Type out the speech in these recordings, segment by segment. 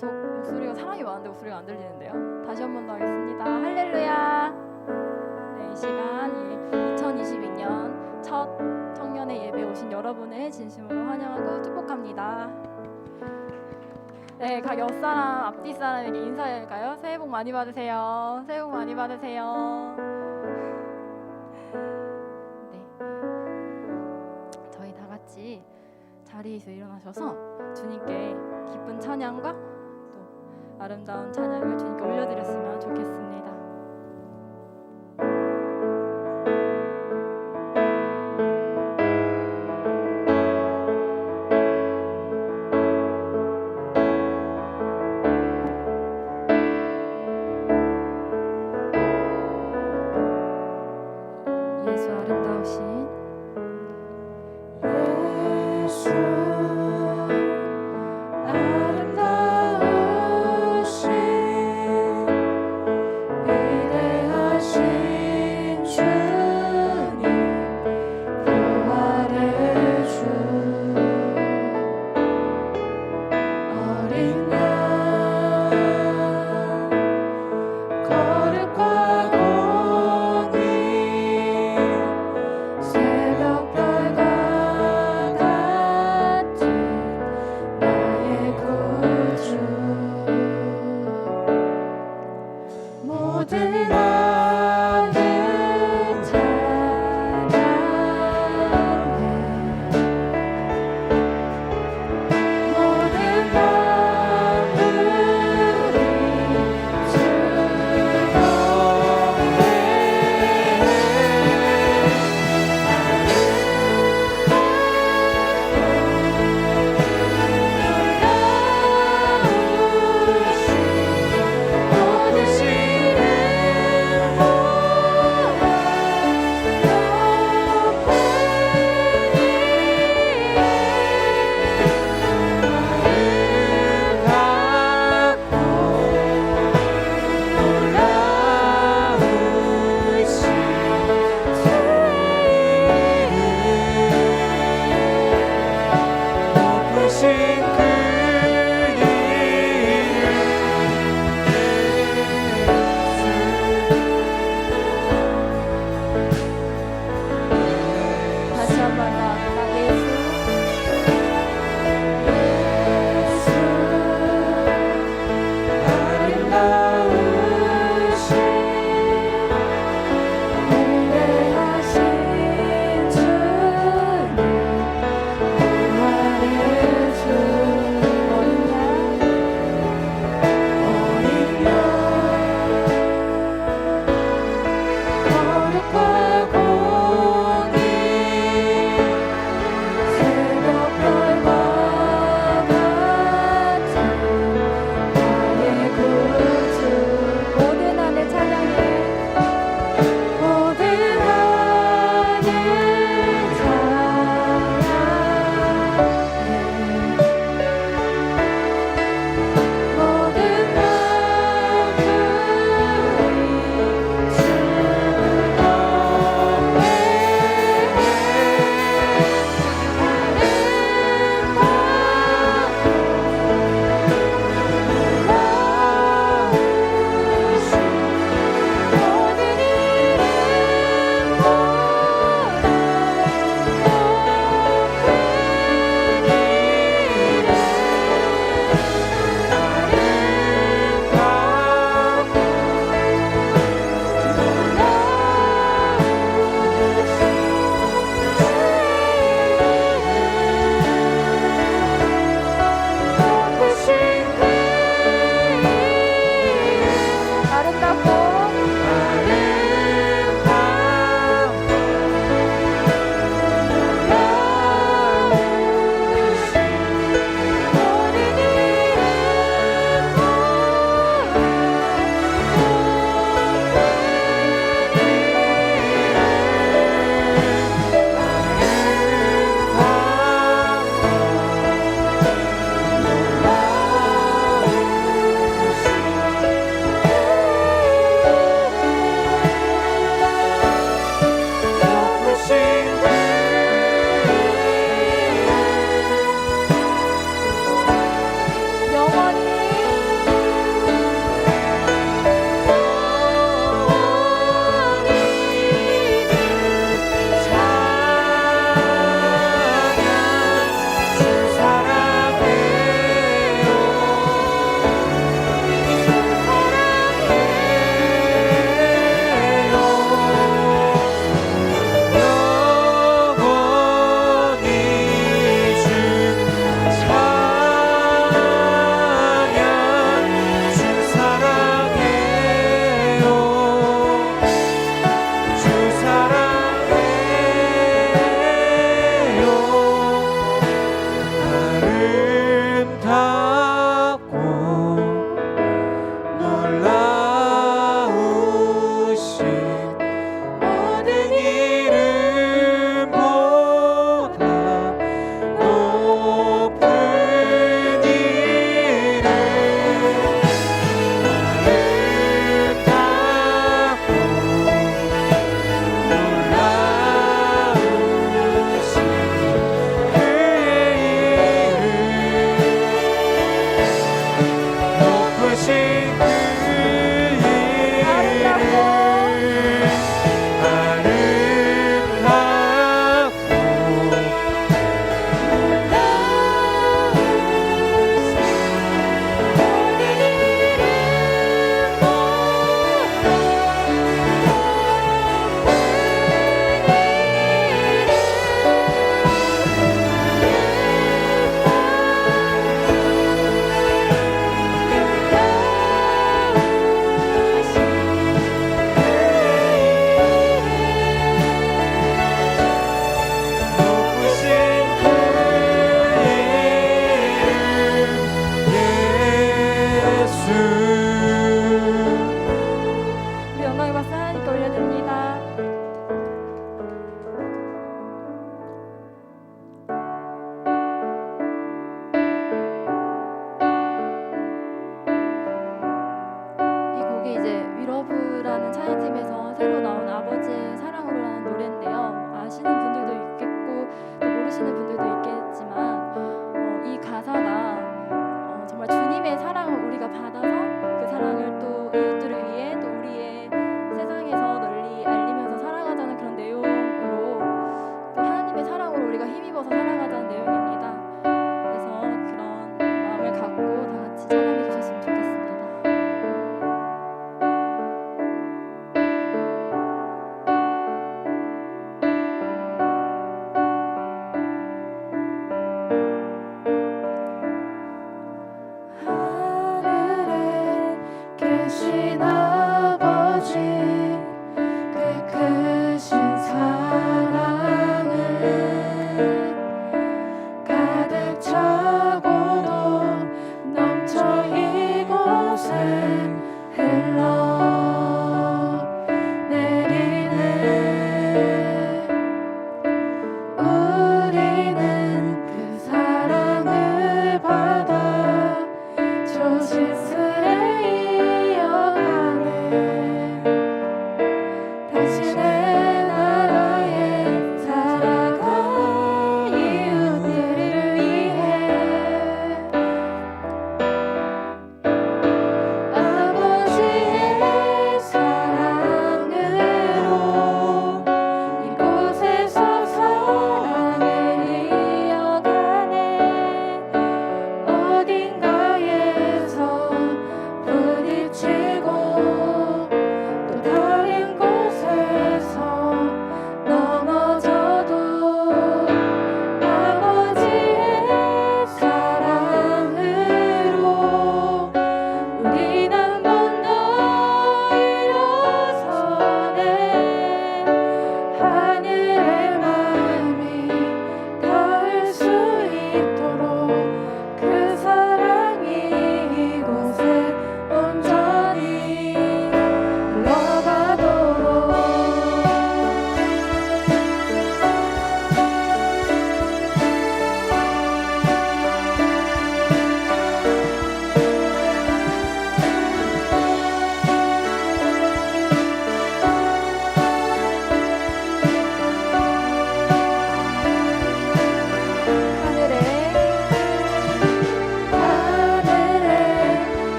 저 목소리가 사람이 많은데 목소리가 안 들리는데요. 다시 한 번 더 하겠습니다. 할렐루야. 네, 이 시간 2022년 첫 청년의 예배 오신 여러분을 진심으로 환영하고 축복합니다. 네, 각 옆사람, 앞뒤 사람에게 인사할까요? 새해 복 많이 받으세요. 새해 복 많이 받으세요. 네, 저희 다 같이 자리에서 일어나셔서 주님께 기쁜 찬양과 또 아름다운 찬양을 주님께 올려드렸으면 좋겠습니다. 예수 아름다우신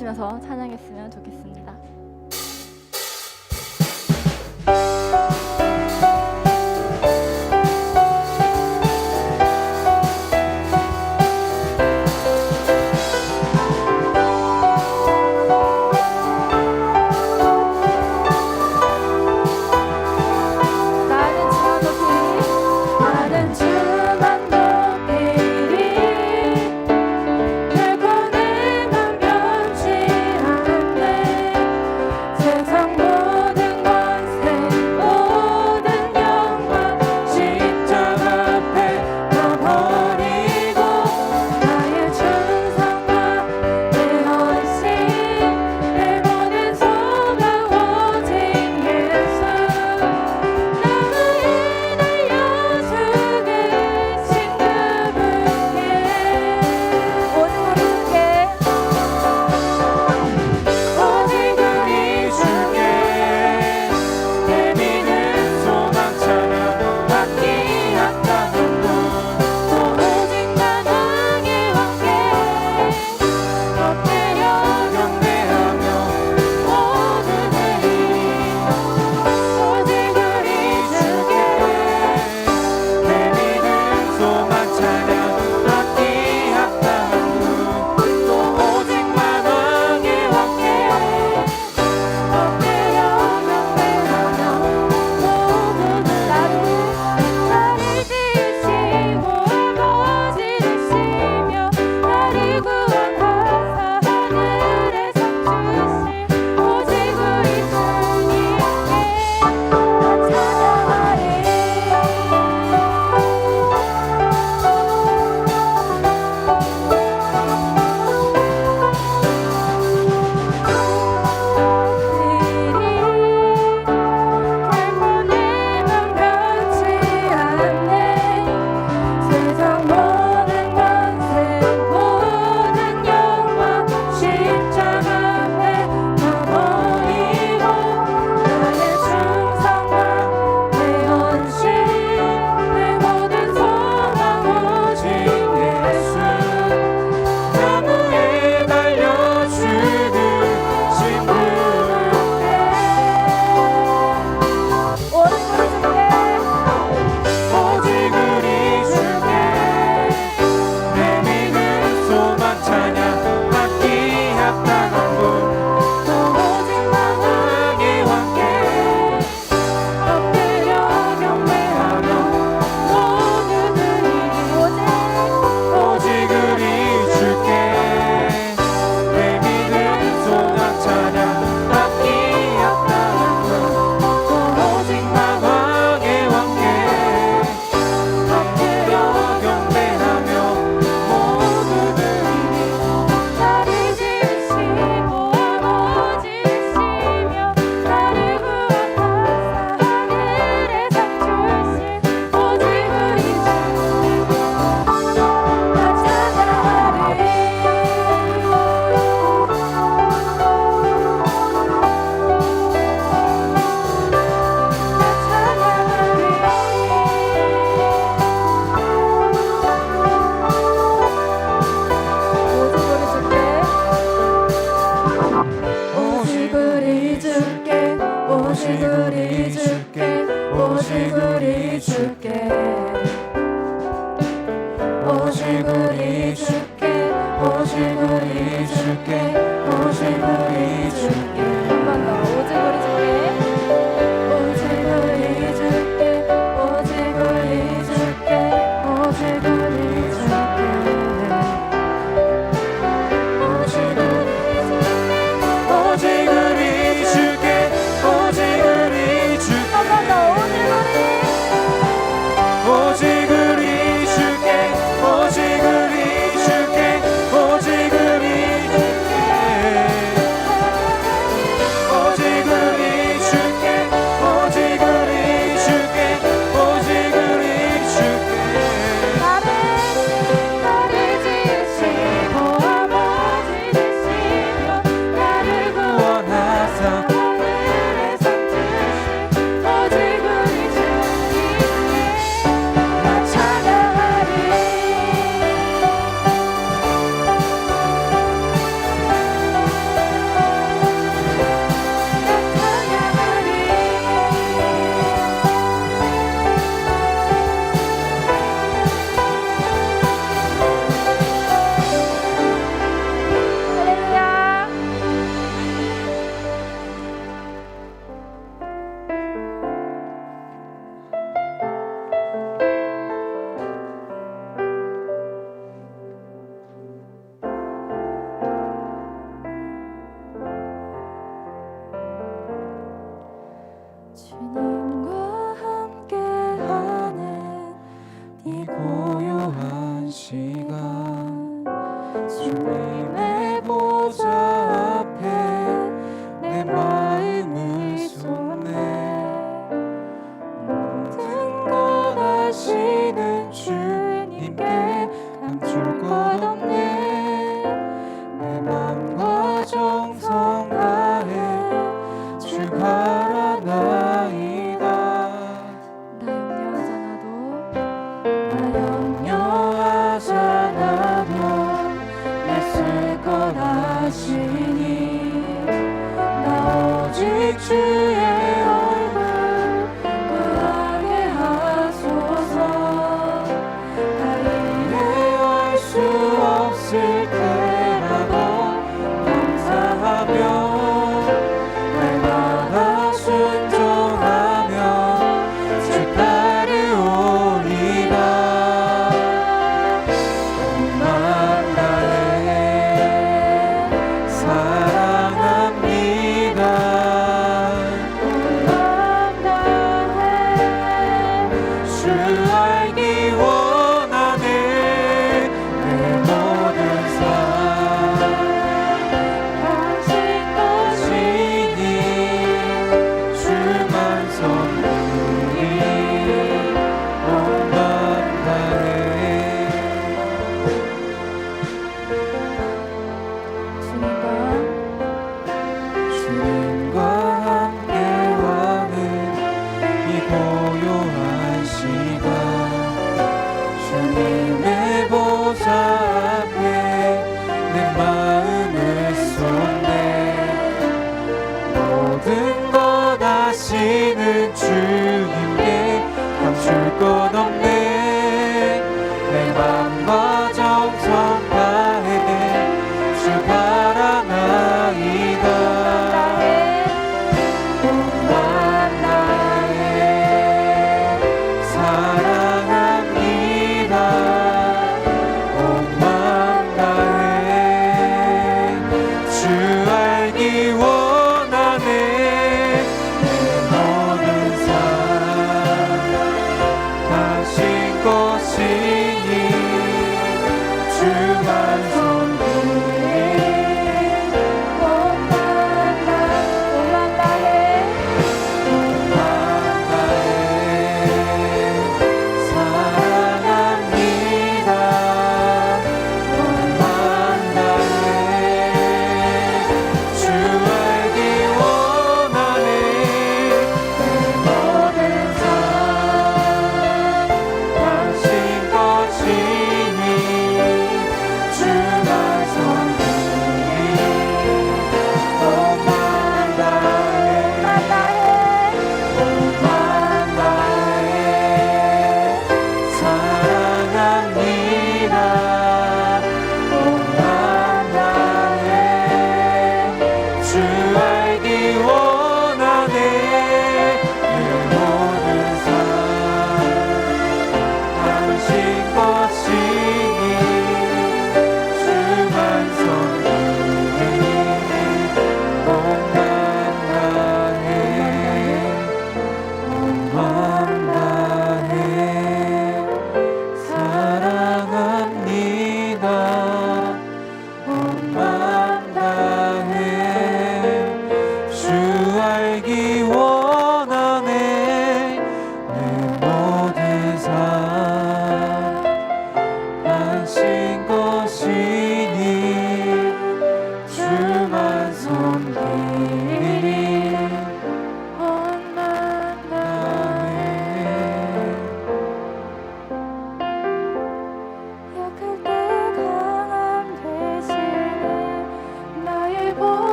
외치면서 찬양했으면 좋겠습니다. 오직 우리 주께 정성 다해 주 바라나이다. 나 염려하지 않아도 애쓸 것 아시니 나 오직 주의 얼굴 구하게 하소서. 나 이해할 수 없을 때라도 감사하며 날마다 순종하며 주 따르오리라. 온 마음 다해 사랑합니다. 온 마음 다해 주 알기 원하네. 내 모든 삶 당신 것이니 주만 섬기리. 온 마음 다해 주님과 함께 와는 이 고요한 시간 주님의 보좌 앞에 내 마음을 쏟네. 모든 것 아시는 주님께 감출 것 없네. 내 맘과 정성 다해 주 바라나이다. 온 마음 다해 사랑합니다. 온 마음 다해 주 알기 원하네. 내 모든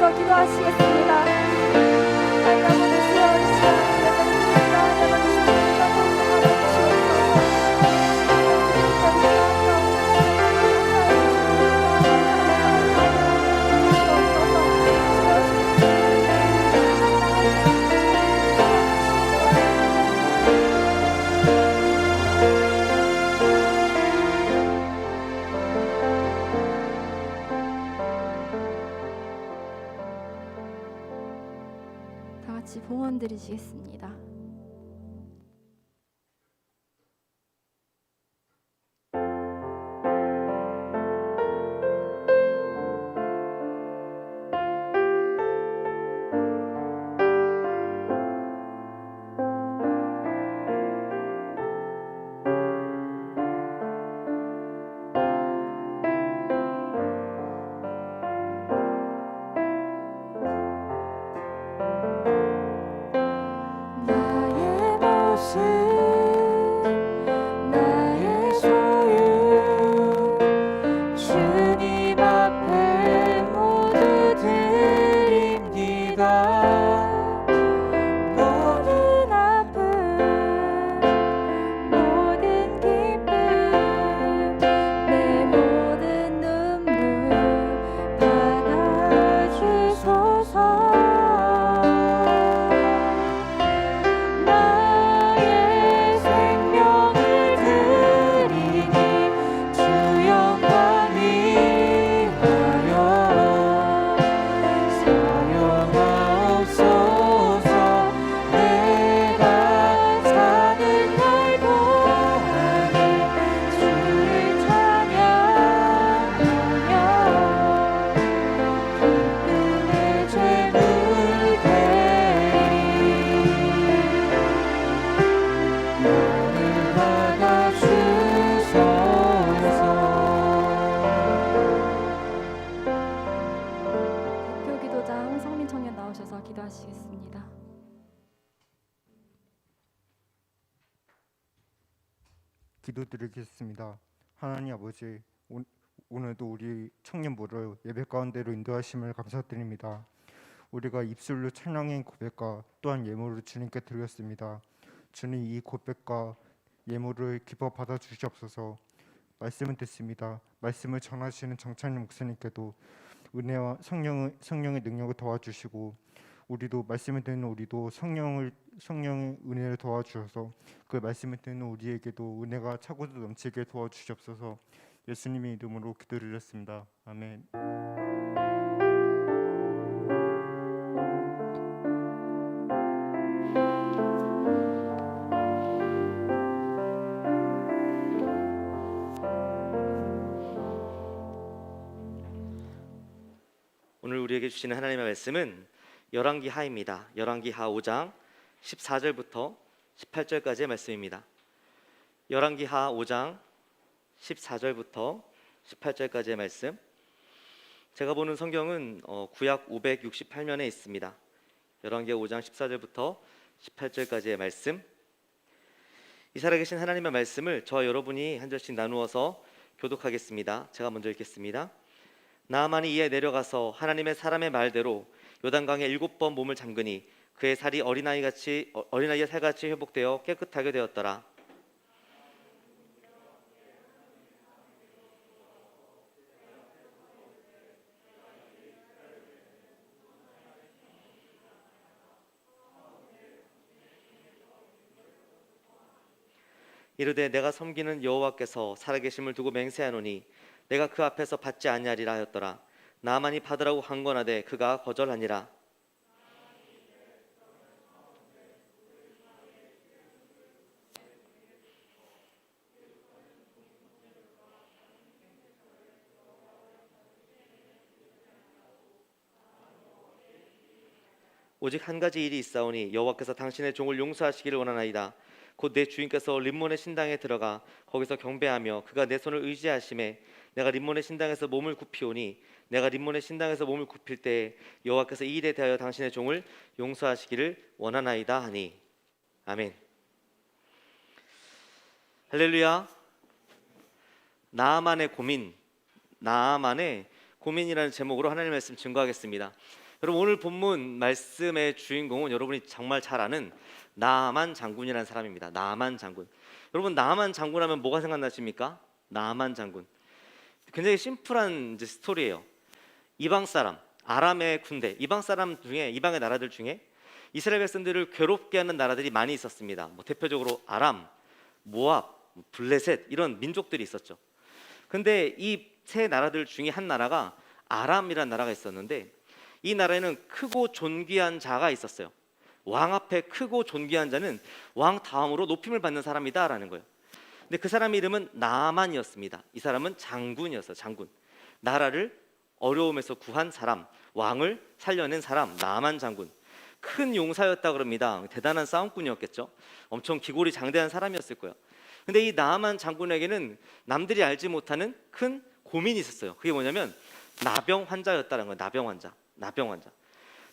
나오셔서 기도하시겠습니다. 하나님 아버지 주여 이 시간 예배드립니다. 하나님 아버지 다 같이 봉헌 드리시겠습니다. 나의 모습 나의 소유 주님 앞에 모두 드립니다. 모든 아픔 모든 기쁨 내 모든 눈물 받아주소서. 나의 생명을 드리니 주 영광 위하여 사용하옵소서. 내가 사는 날 동안에 주를 찬양하며 기쁨의 죄물 나를 받아주소서. 대표 기도자 홍성민 청년 나오셔서 기도하시겠습니다. 기도드리겠습니다. 하나님 아버지, 오늘도 우리 청년부를 예배 가운데로 인도하심을 감사드립니다. 우리가 입술로 찬양의 고백과 또한 예물을 주님께 드렸습니다. 주님, 이 고백과 예물을 기뻐 받아 주시옵소서. 말씀을 듣습니다. 말씀을 전하시는 정찬님 목사님께도 은혜와 성령의 능력을 도와주시고, 우리도 말씀을 듣는 우리도 성령의 은혜를 도와주셔서 그 말씀을 듣는 우리에게도 은혜가 차고도 넘치게 도와주시옵소서. 예수님의 이름으로 기도드렸습니다. 아멘. 오늘 우리에게 주시는 하나님의 말씀은 열왕기 하입니다. 열왕기 하 5장 14절부터 18절까지의 말씀입니다. 열왕기 하 5장 14절부터 18절까지의 말씀. 제가 보는 성경은 구약 568면에 있습니다. 열왕기 5장 14절부터 18절까지의 말씀. 이 살아계신 하나님의 말씀을 저와 여러분이 한 절씩 나누어서 교독하겠습니다. 제가 먼저 읽겠습니다. 나아만이 이에 내려가서 하나님의 사람의 말대로 요단강에 7번 몸을 잠그니 그의 살이 어린아이의 살같이 회복되어 깨끗하게 되었더라. 이르되 내가 섬기는 여호와께서 살아계심을 두고 맹세하노니 내가 그 앞에서 받지 아니하리라 하였더라. 나아만이 받으라고 강권하되 그가 거절하니라. 오직 한 가지 일이 있사오니 여호와께서 당신의 종을 용서하시기를 원하나이다. 곧 내 주인께서 림몬의 신당에 들어가 거기서 경배하며 그가 내 손을 의지하심에 내가 림몬의 신당에서 몸을 굽히오니 내가 림몬의 신당에서 몸을 굽힐 때에 여호와께서 이 일에 대하여 당신의 종을 용서하시기를 원하나이다 하니. 아멘. 할렐루야. 나아만의 고민이라는 제목으로 하나님의 말씀 증거하겠습니다. 여러분 오늘 본문 말씀의 주인공은 여러분이 정말 잘 아는 나아만 장군이라는 사람입니다. 나아만 장군. 여러분 나아만 장군 하면 뭐가 생각나십니까? 나아만 장군. 굉장히 심플한 이제 스토리예요. 이방 사람, 아람의 군대, 이방 사람 중에 이방의 나라들 중에 이스라엘 백성들을 괴롭게 하는 나라들이 많이 있었습니다. 뭐 대표적으로 아람, 모압, 블레셋 이런 민족들이 있었죠. 근데 이 세 나라들 중에 한 나라가 아람이라는 나라가 있었는데 이 나라에는 크고 존귀한 자가 있었어요. 왕 앞에 크고 존귀한 자는 왕 다음으로 높임을 받는 사람이다라는 거예요. 근데 그 사람의 이름은 나아만이었습니다. 이 사람은 장군이었어요. 장군. 나라를 어려움에서 구한 사람, 왕을 살려낸 사람, 나아만 장군. 큰 용사였다 그럽니다. 대단한 싸움꾼이었겠죠. 엄청 기골이 장대한 사람이었을 거예요. 근데 이 나아만 장군에게는 남들이 알지 못하는 큰 고민이 있었어요. 그게 뭐냐면 나병 환자였다는 거예요. 나병 환자. 나병 환자.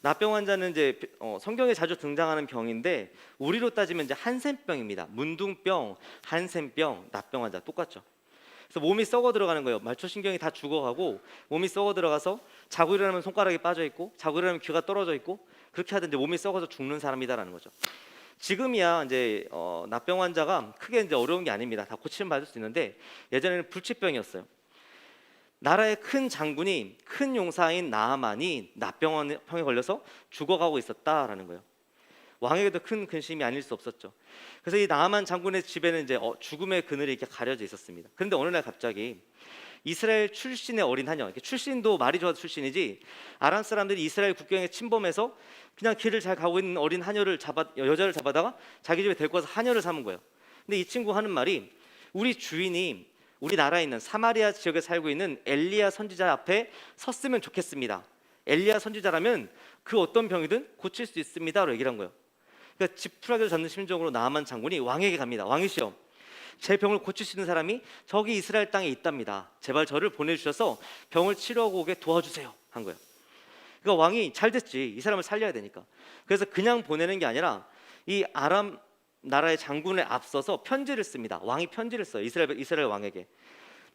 나병 환자는 이제 성경에 자주 등장하는 병인데 우리로 따지면 이제 한센병입니다. 문둥병, 한센병, 나병 환자 똑같죠. 그래서 몸이 썩어 들어가는 거예요. 말초신경이 다 죽어가고 몸이 썩어 들어가서 자고 일어나면 손가락이 빠져 있고 자고 일어나면 귀가 떨어져 있고 그렇게 하던데 몸이 썩어서 죽는 사람이다라는 거죠. 지금이야 이제 나병 환자가 크게 이제 어려운 게 아닙니다. 다 고침 받을 수 있는데 예전에는 불치병이었어요. 나라의 큰 장군이 큰 용사인 나아만이 나병에 걸려서 죽어가고 있었다라는 거예요. 왕에게도 큰 근심이 아닐 수 없었죠. 그래서 이 나아만 장군의 집에는 이제 죽음의 그늘이 이렇게 가려져 있었습니다. 그런데 어느 날 갑자기 이스라엘 출신의 어린 하녀, 출신도 말이 좋아서 출신이지 아람 사람들이 이스라엘 국경에 침범해서 그냥 길을 잘 가고 있는 어린 하녀를 여자를 잡아다가 자기 집에 데리고 와서 하녀를 삼은 거예요. 근데 이 친구 하는 말이 우리 주인이 우리 나라에 있는 사마리아 지역에 살고 있는 엘리야 선지자 앞에 섰으면 좋겠습니다. 엘리야 선지자라면 그 어떤 병이든 고칠 수 있습니다라고 얘기를 한 거예요. 그러니까 지푸라기를 잡는 심정으로 나아만 장군이 왕에게 갑니다. 왕이시여, 제 병을 고칠 수 있는 사람이 저기 이스라엘 땅에 있답니다. 제발 저를 보내주셔서 병을 치료하고 오게 도와주세요 한 거예요. 그러니까 왕이 잘 됐지, 이 사람을 살려야 되니까. 그래서 그냥 보내는 게 아니라 이 아람 나라의 장군에 앞서서 편지를 씁니다. 왕이 편지를 써요. 이스라엘 왕에게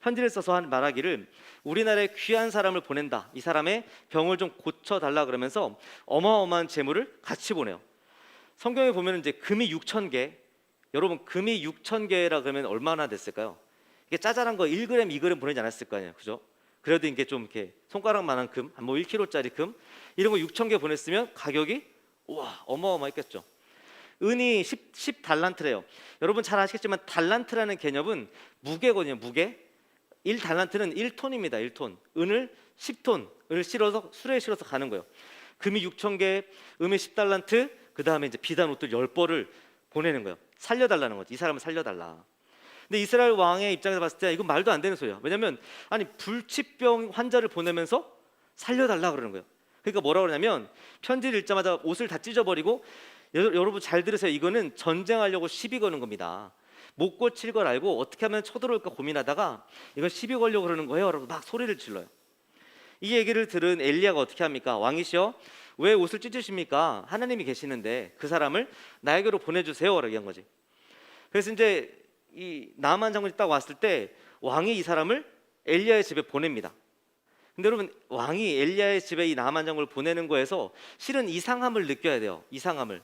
편지를 써서 말하기를 우리나라에 귀한 사람을 보낸다. 이 사람의 병을 좀 고쳐달라 그러면서 어마어마한 재물을 같이 보내요. 성경에 보면 이제 금이 6,000개. 여러분 금이 6,000개라 그러면 얼마나 됐을까요? 이게 짜잘한 거 1g, 2g 보내지 않았을 거 아니에요, 그죠? 그래도 이게 좀 이렇게 손가락만한 금, 뭐 1kg짜리 금 이런 거 6,000개 보냈으면 가격이 우와 어마어마했겠죠. 은이 10달란트래요. 여러분 잘 아시겠지만 달란트라는 개념은 무게거든요. 무게. 1달란트는 1톤입니다. 1톤. 은을 10톤을 실어서 수레에 실어서 가는 거예요. 금이 6,000개, 음이 10달란트, 그 다음에 이제 비단 옷들 10벌을 보내는 거예요. 살려달라는 거지. 이 사람을 살려달라. 근데 이스라엘 왕의 입장에서 봤을 때 이건 말도 안 되는 소리야. 왜냐하면 아니 불치병 환자를 보내면서 살려달라 그러는 거예요. 그러니까 뭐라고 그러냐면 편지를 읽자마자 옷을 다 찢어버리고 여러분 잘 들으세요. 이거는 전쟁하려고 시비 거는 겁니다. 못 고칠 걸 알고 어떻게 하면 쳐들어올까 고민하다가 이건 시비 걸려고 그러는 거예요. 라고 막 소리를 질러요. 이 얘기를 들은 엘리야가 어떻게 합니까? 왕이시여, 왜 옷을 찢으십니까? 하나님이 계시는데 그 사람을 나에게로 보내주세요. 라고 얘기한 거지. 그래서 이제 이 나아만 장군이 딱 왔을 때 왕이 이 사람을 엘리야의 집에 보냅니다. 근데 여러분 왕이 엘리야의 집에 이 나아만 장군을 보내는 거에서 실은 이상함을 느껴야 돼요. 이상함을.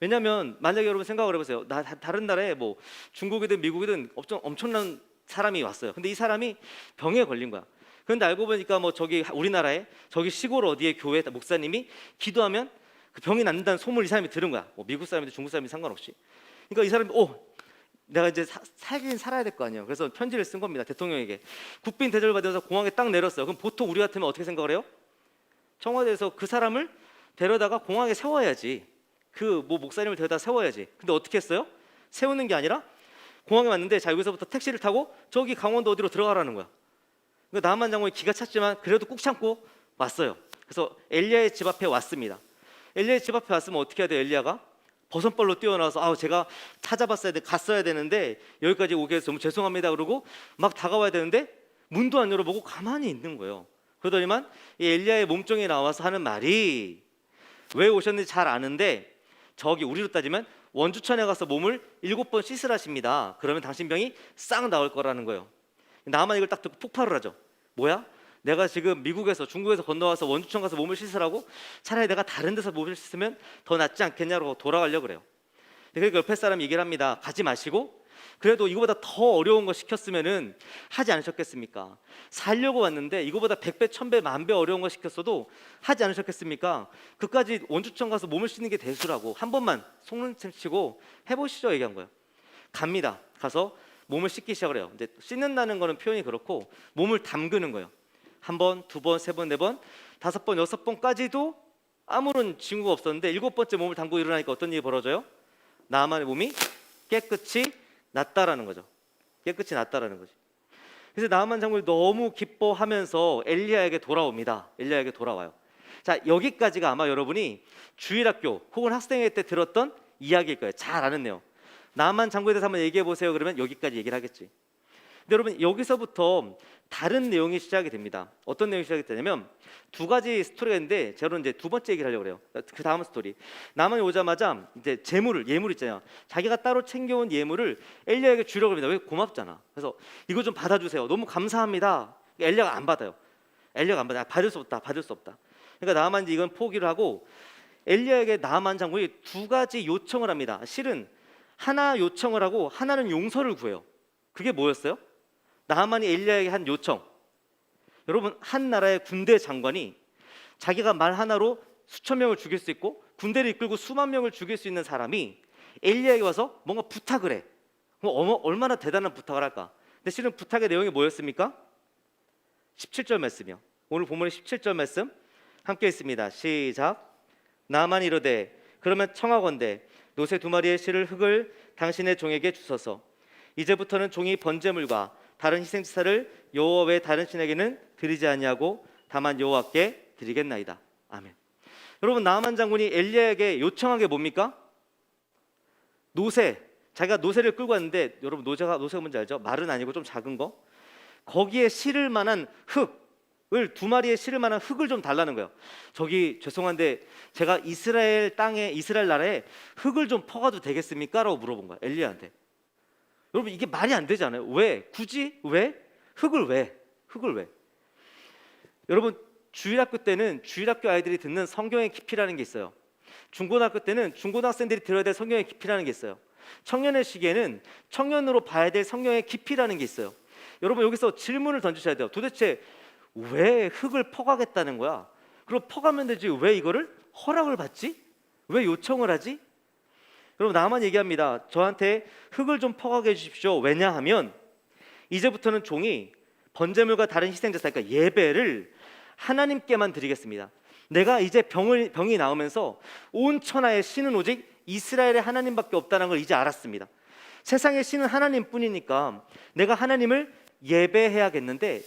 왜냐하면 만약에 여러분 생각을 해보세요. 다른 나라에 뭐 중국이든 미국이든 엄청난 사람이 왔어요. 근데 이 사람이 병에 걸린 거야. 그런데 알고 보니까 뭐 저기 우리나라에 저기 시골 어디에 교회 목사님이 기도하면 그 병이 낫는다는 소문을 이 사람이 들은 거야. 뭐 미국 사람이든 중국 사람이든 상관없이. 그러니까 이 사람이 내가 이제 살긴 살아야 될 거 아니에요. 그래서 편지를 쓴 겁니다. 대통령에게. 국빈 대접을 받아서 공항에 딱 내렸어요. 그럼 보통 우리 같으면 어떻게 생각을 해요? 청와대에서 그 사람을 데려다가 공항에 세워야지. 그 뭐 목사님을 데려다 세워야지. 근데 어떻게 했어요? 세우는 게 아니라 공항에 왔는데 자 여기서부터 택시를 타고 저기 강원도 어디로 들어가라는 거야. 그러니까 나아만 장군이 기가 찼지만 그래도 꾹 참고 왔어요. 그래서 엘리야의 집 앞에 왔습니다. 엘리야의 집 앞에 왔으면 어떻게 해야 돼요? 엘리야가 버선발로 뛰어나와서 제가 찾아봤어야 돼, 갔어야 되는데 여기까지 오게 해서 너무 죄송합니다 그러고 막 다가와야 되는데 문도 안 열어보고 가만히 있는 거예요. 그러더니만 이 엘리야의 몸종이 나와서 하는 말이 왜 오셨는지 잘 아는데 저기 우리로 따지면 원주천에 가서 몸을 7번 씻으라십니다. 그러면 당신 병이 싹 나올 거라는 거예요. 나만 이걸 딱 듣고 폭발을 하죠. 뭐야? 내가 지금 미국에서 중국에서 건너와서 원주청 가서 몸을 씻으라고? 차라리 내가 다른 데서 몸을 씻으면 더 낫지 않겠냐고 돌아가려고 그래요. 그러니까 옆에 사람이 얘기를 합니다. 가지 마시고 그래도 이거보다 더 어려운 거 시켰으면은 하지 않으셨겠습니까? 살려고 왔는데 이거보다 100배, 1000배, 10,000배 어려운 거 시켰어도 하지 않으셨겠습니까? 그까지 원주청 가서 몸을 씻는 게 대수라고 한 번만 속눈썹 치고 해보시죠 얘기한 거예요. 갑니다. 가서 몸을 씻기 시작을 해요. 이제 씻는다는 거는 표현이 그렇고 몸을 담그는 거예요. 한 번, 두 번, 세 번, 네 번, 5번, 6번까지도 아무런 징후가 없었는데 7번째 몸을 담고 일어나니까 어떤 일이 벌어져요? 나만의 몸이 깨끗이 낫다라는 거죠. 깨끗이 낫다라는 거지. 그래서 나만 장군이 너무 기뻐하면서 엘리야에게 돌아옵니다. 엘리야에게 돌아와요. 자, 여기까지가 아마 여러분이 주일학교 혹은 학생회 때 들었던 이야기일 거예요. 잘 아는 내용. 나만 장군에 대해서 한번 얘기해 보세요. 그러면 여기까지 얘기를 하겠지. 근데 여러분 여기서부터 다른 내용이 시작이 됩니다. 어떤 내용이 시작이 되냐면 두 가지 스토리가 있는데 제가 이제 두 번째 얘기를 하려고 그래요. 그 다음 스토리. 나만이 오자마자 이제 예물 있잖아요. 자기가 따로 챙겨온 예물을 엘리야에게 주려고 합니다. 왜? 고맙잖아. 그래서 이거 좀 받아주세요. 너무 감사합니다. 엘리야가 안 받아요. 엘리야가 안 받아. 받을 수 없다. 받을 수 없다. 그러니까 나만 이건 포기를 하고 엘리야에게 나만 장군이 두 가지 요청을 합니다. 실은 하나 요청을 하고 하나는 용서를 구해요. 그게 뭐였어요? 나만이 엘리야에게 한 요청. 여러분 한 나라의 군대 장관이 자기가 말 하나로 수천 명을 죽일 수 있고 군대를 이끌고 수만 명을 죽일 수 있는 사람이 엘리야에게 와서 뭔가 부탁을 해. 그럼 얼마나 대단한 부탁을 할까? 근데 실은 부탁의 내용이 뭐였습니까? 17절 말씀이요. 오늘 본문의 17절 말씀 함께 있습니다. 시작. 나만이 이르되 그러면 청하건대 노새 2마리의 실을 흙을 당신의 종에게 주소서. 이제부터는 종이 번제물과 다른 희생제사를 여호와 외 다른 신에게는 드리지 아니하고 다만 여호와께 드리겠나이다. 아멘. 여러분 나만 장군이 엘리야에게 요청한 게 뭡니까? 노새. 자기가 노새를 끌고 왔는데 여러분 노새가 뭔지 알죠? 말은 아니고 좀 작은 거. 거기에 실을 만한 흙을 2마리의 실을 만한 흙을 좀 달라는 거예요. 저기 죄송한데 제가 이스라엘 나라에 흙을 좀 퍼가도 되겠습니까? 라고 물어본 거야 엘리야한테. 여러분 이게 말이 안 되잖아요. 왜? 굳이? 왜? 흙을 왜? 여러분 주일학교 때는 주일학교 아이들이 듣는 성경의 깊이라는 게 있어요. 중고등학교 때는 중고등학생들이 들어야 될 성경의 깊이라는 게 있어요. 청년의 시기에는 청년으로 봐야 될 성경의 깊이라는 게 있어요. 여러분 여기서 질문을 던지셔야 돼요. 도대체 왜 흙을 퍼가겠다는 거야? 그럼 퍼가면 되지 왜 이거를 허락을 받지? 왜 요청을 하지? 여러분 나만 얘기합니다. 저한테 흙을 좀 퍼가게 해주십시오. 왜냐하면 이제부터는 종이 번제물과 다른 희생제사 그러니까 예배를 하나님께만 드리겠습니다. 내가 이제 병이 나오면서 온 천하의 신은 오직 이스라엘의 하나님밖에 없다는 걸 이제 알았습니다. 세상의 신은 하나님뿐이니까 내가 하나님을 예배해야겠는데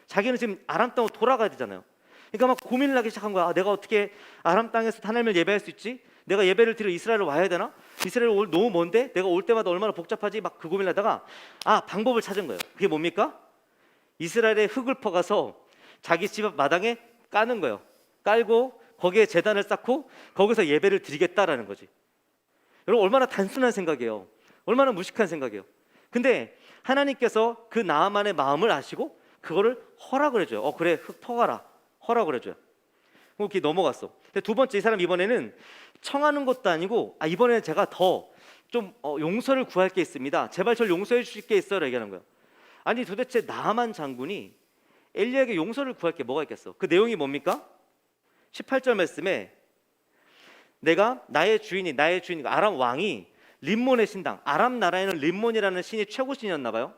자기는 지금 아람 땅으로 돌아가야 되잖아요. 그러니까 막 고민을 하기 시작한 거야. 내가 어떻게 아람 땅에서 하나님을 예배할 수 있지? 내가 예배를 드려 이스라엘로 와야 되나? 이스라엘 너무 먼데? 내가 올 때마다 얼마나 복잡하지? 막 그 고민을 하다가 방법을 찾은 거예요. 그게 뭡니까? 이스라엘의 흙을 퍼가서 자기 집 앞 마당에 까는 거예요. 깔고 거기에 제단을 쌓고 거기서 예배를 드리겠다라는 거지. 여러분 얼마나 단순한 생각이에요. 얼마나 무식한 생각이에요. 근데 하나님께서 그 나아만의 마음을 아시고 그거를 허락을 해줘요. 그래 흙 퍼가라. 허락을 해줘요. 그렇게 넘어갔어. 근데 두 번째 이 사람 이번에는 청하는 것도 아니고 이번에는 제가 더 좀 용서를 구할 게 있습니다. 제발 저를 용서해 주실 게 있어요. 얘기하는 거예요. 아니 도대체 나만 장군이 엘리야에게 용서를 구할 게 뭐가 있겠어? 그 내용이 뭡니까? 18절 말씀에 내가 나의 주인이 아람 왕이 림몬의 신당 아람 나라에는 림몬이라는 신이 최고 신이었나 봐요.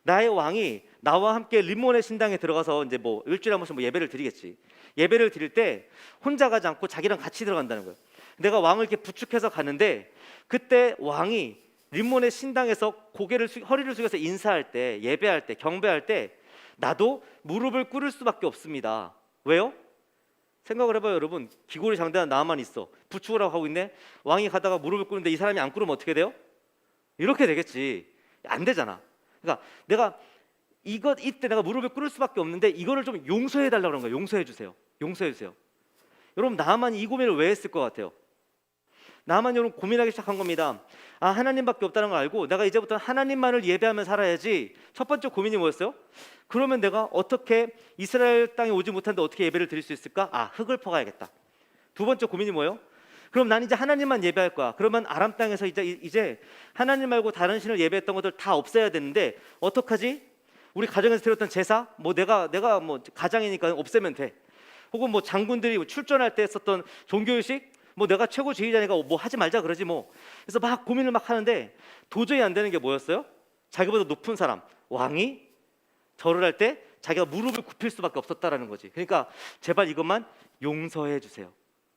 나의 왕이 나와 함께 림몬의 신당에 들어가서 이제 뭐 일주일에 한 번씩 예배를 드리겠지. 예배를 드릴 때 혼자 가지 않고 자기랑 같이 들어간다는 거예요. 내가 왕을 이렇게 부축해서 가는데 그때 왕이 림몬의 신당에서 허리를 숙여서 인사할 때 예배할 때 경배할 때 나도 무릎을 꿇을 수밖에 없습니다. 왜요? 생각을 해봐요 여러분. 기골이 장대한 나만 있어. 부축을 하고 있네. 왕이 가다가 무릎을 꿇는데 이 사람이 안 꿇으면 어떻게 돼요? 이렇게 되겠지. 안 되잖아. 그러니까 내가 이때 내가 무릎을 꿇을 수밖에 없는데 이거를 좀 용서해 달라고 그런 거예요. 용서해 주세요. 여러분 나만 이 고민을 왜 했을 것 같아요? 나만 여러분 고민하기 시작한 겁니다. 아, 하나님밖에 없다는 걸 알고 내가 이제부터 하나님만을 예배하며 살아야지. 첫 번째 고민이 뭐였어요? 그러면 내가 어떻게 이스라엘 땅에 오지 못하는데 어떻게 예배를 드릴 수 있을까? 아, 흙을 퍼가야겠다. 두 번째 고민이 뭐예요? 그럼 난 이제 하나님만 예배할 거야. 그러면 아람 땅에서 이제 하나님 말고 다른 신을 예배했던 것들 다 없애야 되는데 어떡하지? 우리 가정에서 드렸던 제사, 뭐 내가 뭐 가장이니까 없애면 돼. 혹은 뭐 장군들이 출전할 때 썼던 종교의식, 뭐 내가 최고 지휘자니까 뭐 하지 말자 그러지 뭐. 그래서 막 고민을 막 하는데 도저히 안 되는 게 뭐였어요? 자기보다 높은 사람, 왕이 절을 할 때 자기가 무릎을 굽힐 수밖에 없었다라는 거지. 그러니까 제발 이것만 용서해 주세요.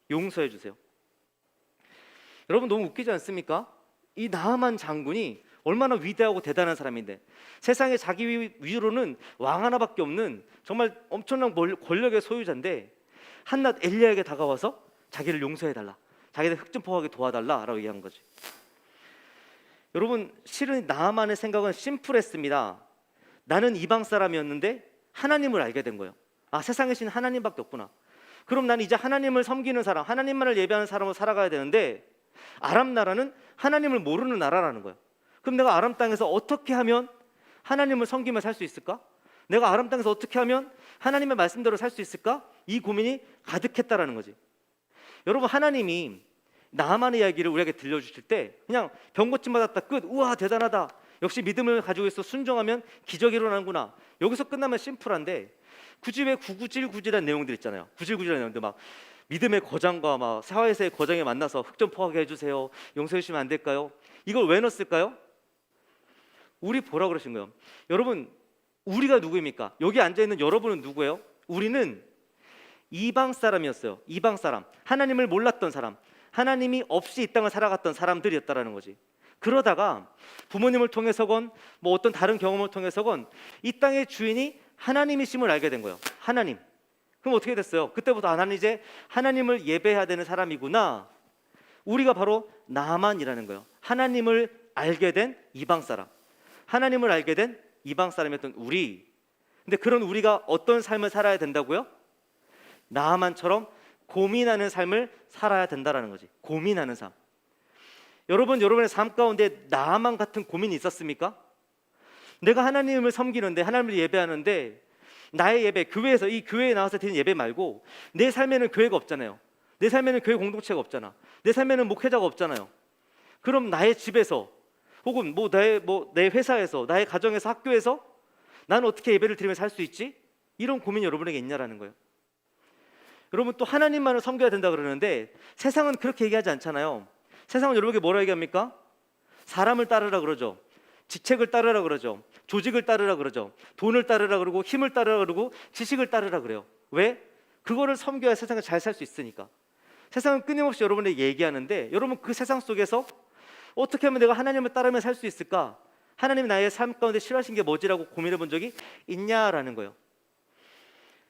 용서해 주세요. 여러분 너무 웃기지 않습니까? 이 나하만 장군이 얼마나 위대하고 대단한 사람인데 세상에 자기 위로는 왕 하나밖에 없는 정말 엄청난 권력의 소유자인데 한낱 엘리야에게 다가와서 자기를 용서해달라, 자기를 흙 좀 퍼가게 도와달라라고 얘기한 거지. 여러분 실은 나하만의 생각은 심플했습니다. 나는 이방 사람이었는데 하나님을 알게 된 거예요. 아, 세상에 신 하나님밖에 없구나. 그럼 나는 이제 하나님을 섬기는 사람, 하나님만을 예배하는 사람으로 살아가야 되는데 아람 나라는 하나님을 모르는 나라라는 거예요. 그럼 내가 아람 땅에서 어떻게 하면 하나님을 섬기며 살 수 있을까? 내가 아람 땅에서 어떻게 하면 하나님의 말씀대로 살 수 있을까? 이 고민이 가득했다라는 거지. 여러분 하나님이 나하만의 이야기를 우리에게 들려주실 때 그냥 병고침 받았다 끝. 우와 대단하다. 역시 믿음을 가지고 있어 순종하면 기적이 일어나는구나. 여기서 끝나면 심플한데 굳이 왜 구구질구질한 내용들 있잖아요. 구질구질한 내용들 막 믿음의 거장과 막 사회에서의 거장에 만나서 흙 좀 퍼하게 해주세요. 용서해 주시면 안 될까요? 이걸 왜 넣었을까요? 우리 보라 그러신 거예요. 여러분 우리가 누구입니까? 여기 앉아있는 여러분은 누구예요? 우리는 이방 사람이었어요. 이방 사람, 하나님을 몰랐던 사람, 하나님이 없이 이 땅을 살아갔던 사람들이었다라는 거지. 그러다가 부모님을 통해서건 뭐 어떤 다른 경험을 통해서건 이 땅의 주인이 하나님이심을 알게 된 거예요. 하나님. 그럼 어떻게 됐어요? 그때부터 나는 이제 하나님을 예배해야 되는 사람이구나. 우리가 바로 나만이라는 거예요. 하나님을 알게 된 이방 사람, 하나님을 알게 된 이방 사람이었던 우리. 근데 그런 우리가 어떤 삶을 살아야 된다고요? 나만처럼 고민하는 삶을 살아야 된다라는 거지. 고민하는 삶. 여러분의 삶 가운데 나만 같은 고민이 있었습니까? 내가 하나님을 섬기는데, 하나님을 예배하는데 나의 예배, 교회에서 이 교회에 나와서 드리는 예배 말고 내 삶에는 교회가 없잖아요. 내 삶에는 교회 공동체가 없잖아. 내 삶에는 목회자가 없잖아요. 그럼 나의 집에서 혹은 내 회사에서, 나의 가정에서, 학교에서 나는 어떻게 예배를 드리며 살 수 있지? 이런 고민이 여러분에게 있냐라는 거예요. 여러분 또 하나님만을 섬겨야 된다 그러는데 세상은 그렇게 얘기하지 않잖아요. 세상은 여러분에게 뭐라 얘기합니까? 사람을 따르라 그러죠. 직책을 따르라 그러죠. 조직을 따르라 그러죠. 돈을 따르라 그러고 힘을 따르라 그러고 지식을 따르라 그래요. 왜? 그거를 섬겨야 세상을 잘 살 수 있으니까. 세상은 끊임없이 여러분에게 얘기하는데 여러분 그 세상 속에서 어떻게 하면 내가 하나님을 따르며 살 수 있을까? 하나님이 나의 삶 가운데 싫어하신 게 뭐지라고 고민해 본 적이 있냐라는 거예요.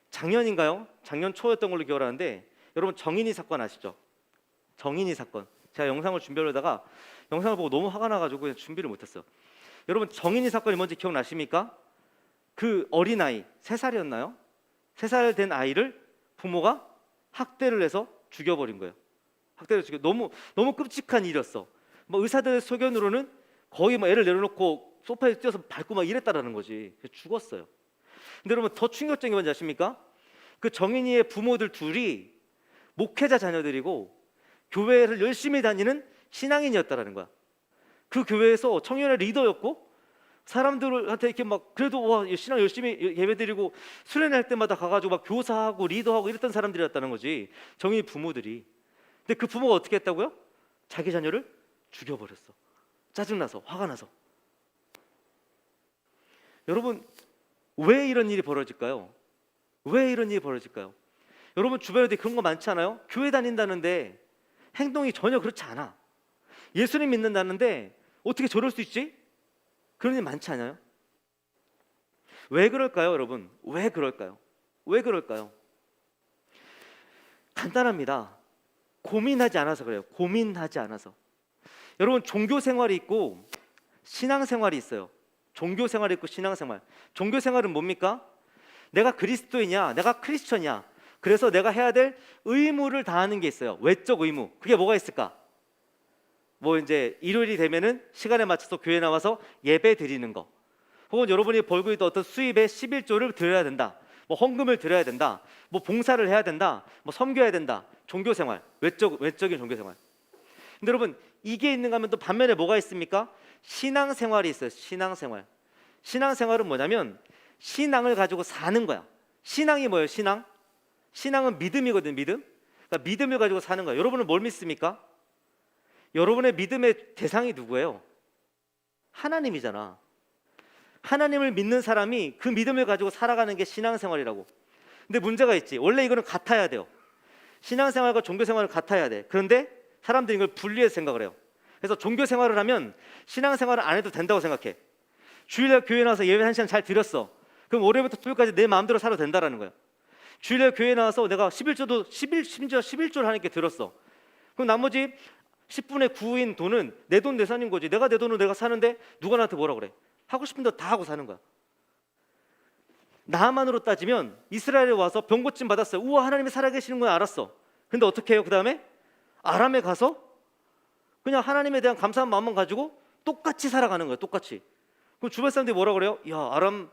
작년인가요? 작년 초였던 걸로 기억하는데 여러분 정인이 사건 아시죠? 정인이 사건. 제가 영상을 준비하려다가 영상을 보고 너무 화가 나가지고 그냥 준비를 못했어요. 여러분 정인이 사건이 뭔지 기억나십니까? 그 어린아이 3살이었나요? 3살 된 아이를 부모가 학대를 해서 죽여버린 거예요. 학대를 죽여. 너무 끔찍한 일이었어. 뭐 의사들의 소견으로는 거의 뭐 애를 내려놓고 소파에 뛰어서 밟고 막 이랬다라는 거지. 그래서 죽었어요. 근데 여러분 더 충격적인 게 뭔지 아십니까? 그 정인이의 부모들 둘이 목회자 자녀들이고 교회를 열심히 다니는 신앙인이었다라는 거야. 그 교회에서 청년의 리더였고 사람들한테 이렇게 막 그래도 와 신앙 열심히 예배드리고 수련할 때마다 가가지고 막 교사하고 리더하고 이랬던 사람들이었다는 거지. 정인이 부모들이. 근데 그 부모가 어떻게 했다고요? 자기 자녀를 죽여버렸어. 짜증나서, 화가 나서. 여러분 왜 이런 일이 벌어질까요? 왜 이런 일이 벌어질까요? 여러분 주변에도 그런 거 많지 않아요? 교회 다닌다는데 행동이 전혀 그렇지 않아. 예수님 믿는다는데 어떻게 저럴 수 있지? 그런 일 많지 않아요? 왜 그럴까요, 여러분? 왜 그럴까요? 왜 그럴까요? 간단합니다. 고민하지 않아서 그래요. 고민하지 않아서. 여러분 종교 생활이 있고 신앙 생활이 있어요. 종교 생활이 있고 신앙 생활. 종교 생활은 뭡니까? 내가 그리스도이냐, 내가 크리스천이냐. 그래서 내가 해야 될 의무를 다하는 게 있어요. 외적 의무. 그게 뭐가 있을까? 뭐 이제 일요일이 되면은 시간에 맞춰서 교회 나와서 예배 드리는 거, 혹은 여러분이 벌고 있던 어떤 수입의 11조를 드려야 된다, 뭐 헌금을 드려야 된다, 뭐 봉사를 해야 된다, 뭐 섬겨야 된다, 종교생활, 외적인 종교생활. 근데 여러분, 이게 있는가 하면 또 반면에 뭐가 있습니까? 신앙생활이 있어요. 신앙생활. 신앙생활은 뭐냐면 신앙을 가지고 사는 거야. 신앙이 뭐예요? 신앙은 믿음이거든요. 믿음. 그러니까 믿음을 가지고 사는 거야. 여러분은 뭘 믿습니까? 여러분의 믿음의 대상이 누구예요? 하나님이잖아. 하나님을 믿는 사람이 그 믿음을 가지고 살아가는 게 신앙생활이라고. 근데 문제가 있지. 원래 이거는 같아야 돼요. 신앙생활과 종교생활은 같아야 돼. 그런데 사람들이 이걸 분리해서 생각을 해요. 그래서 종교생활을 하면 신앙생활을 안 해도 된다고 생각해. 주일날 교회 나와서 예배 1시간 잘 드렸어. 그럼 월요일부터 토요일까지 내 마음대로 살아도 된다라는 거예요. 주일날 교회 나와서 내가 11조도 심지어 11조를 하나님께 들었어. 그럼 나머지 10분의 9인 돈은 내 돈 내산인 거지. 내가 내 돈으로 내가 사는데 누가 나한테 뭐라 그래? 하고 싶은 대로 다 하고 사는 거야. 나만으로 따지면 이스라엘에 와서 병 고침 받았어요. 우와, 하나님이 살아계시는 건 알았어. 근데 어떻게 해요? 그 다음에 아람에 가서 그냥 하나님에 대한 감사한 마음만 가지고 똑같이 살아가는 거예요. 똑같이. 그럼 주변 사람들이 뭐라 그래요? 야, 아람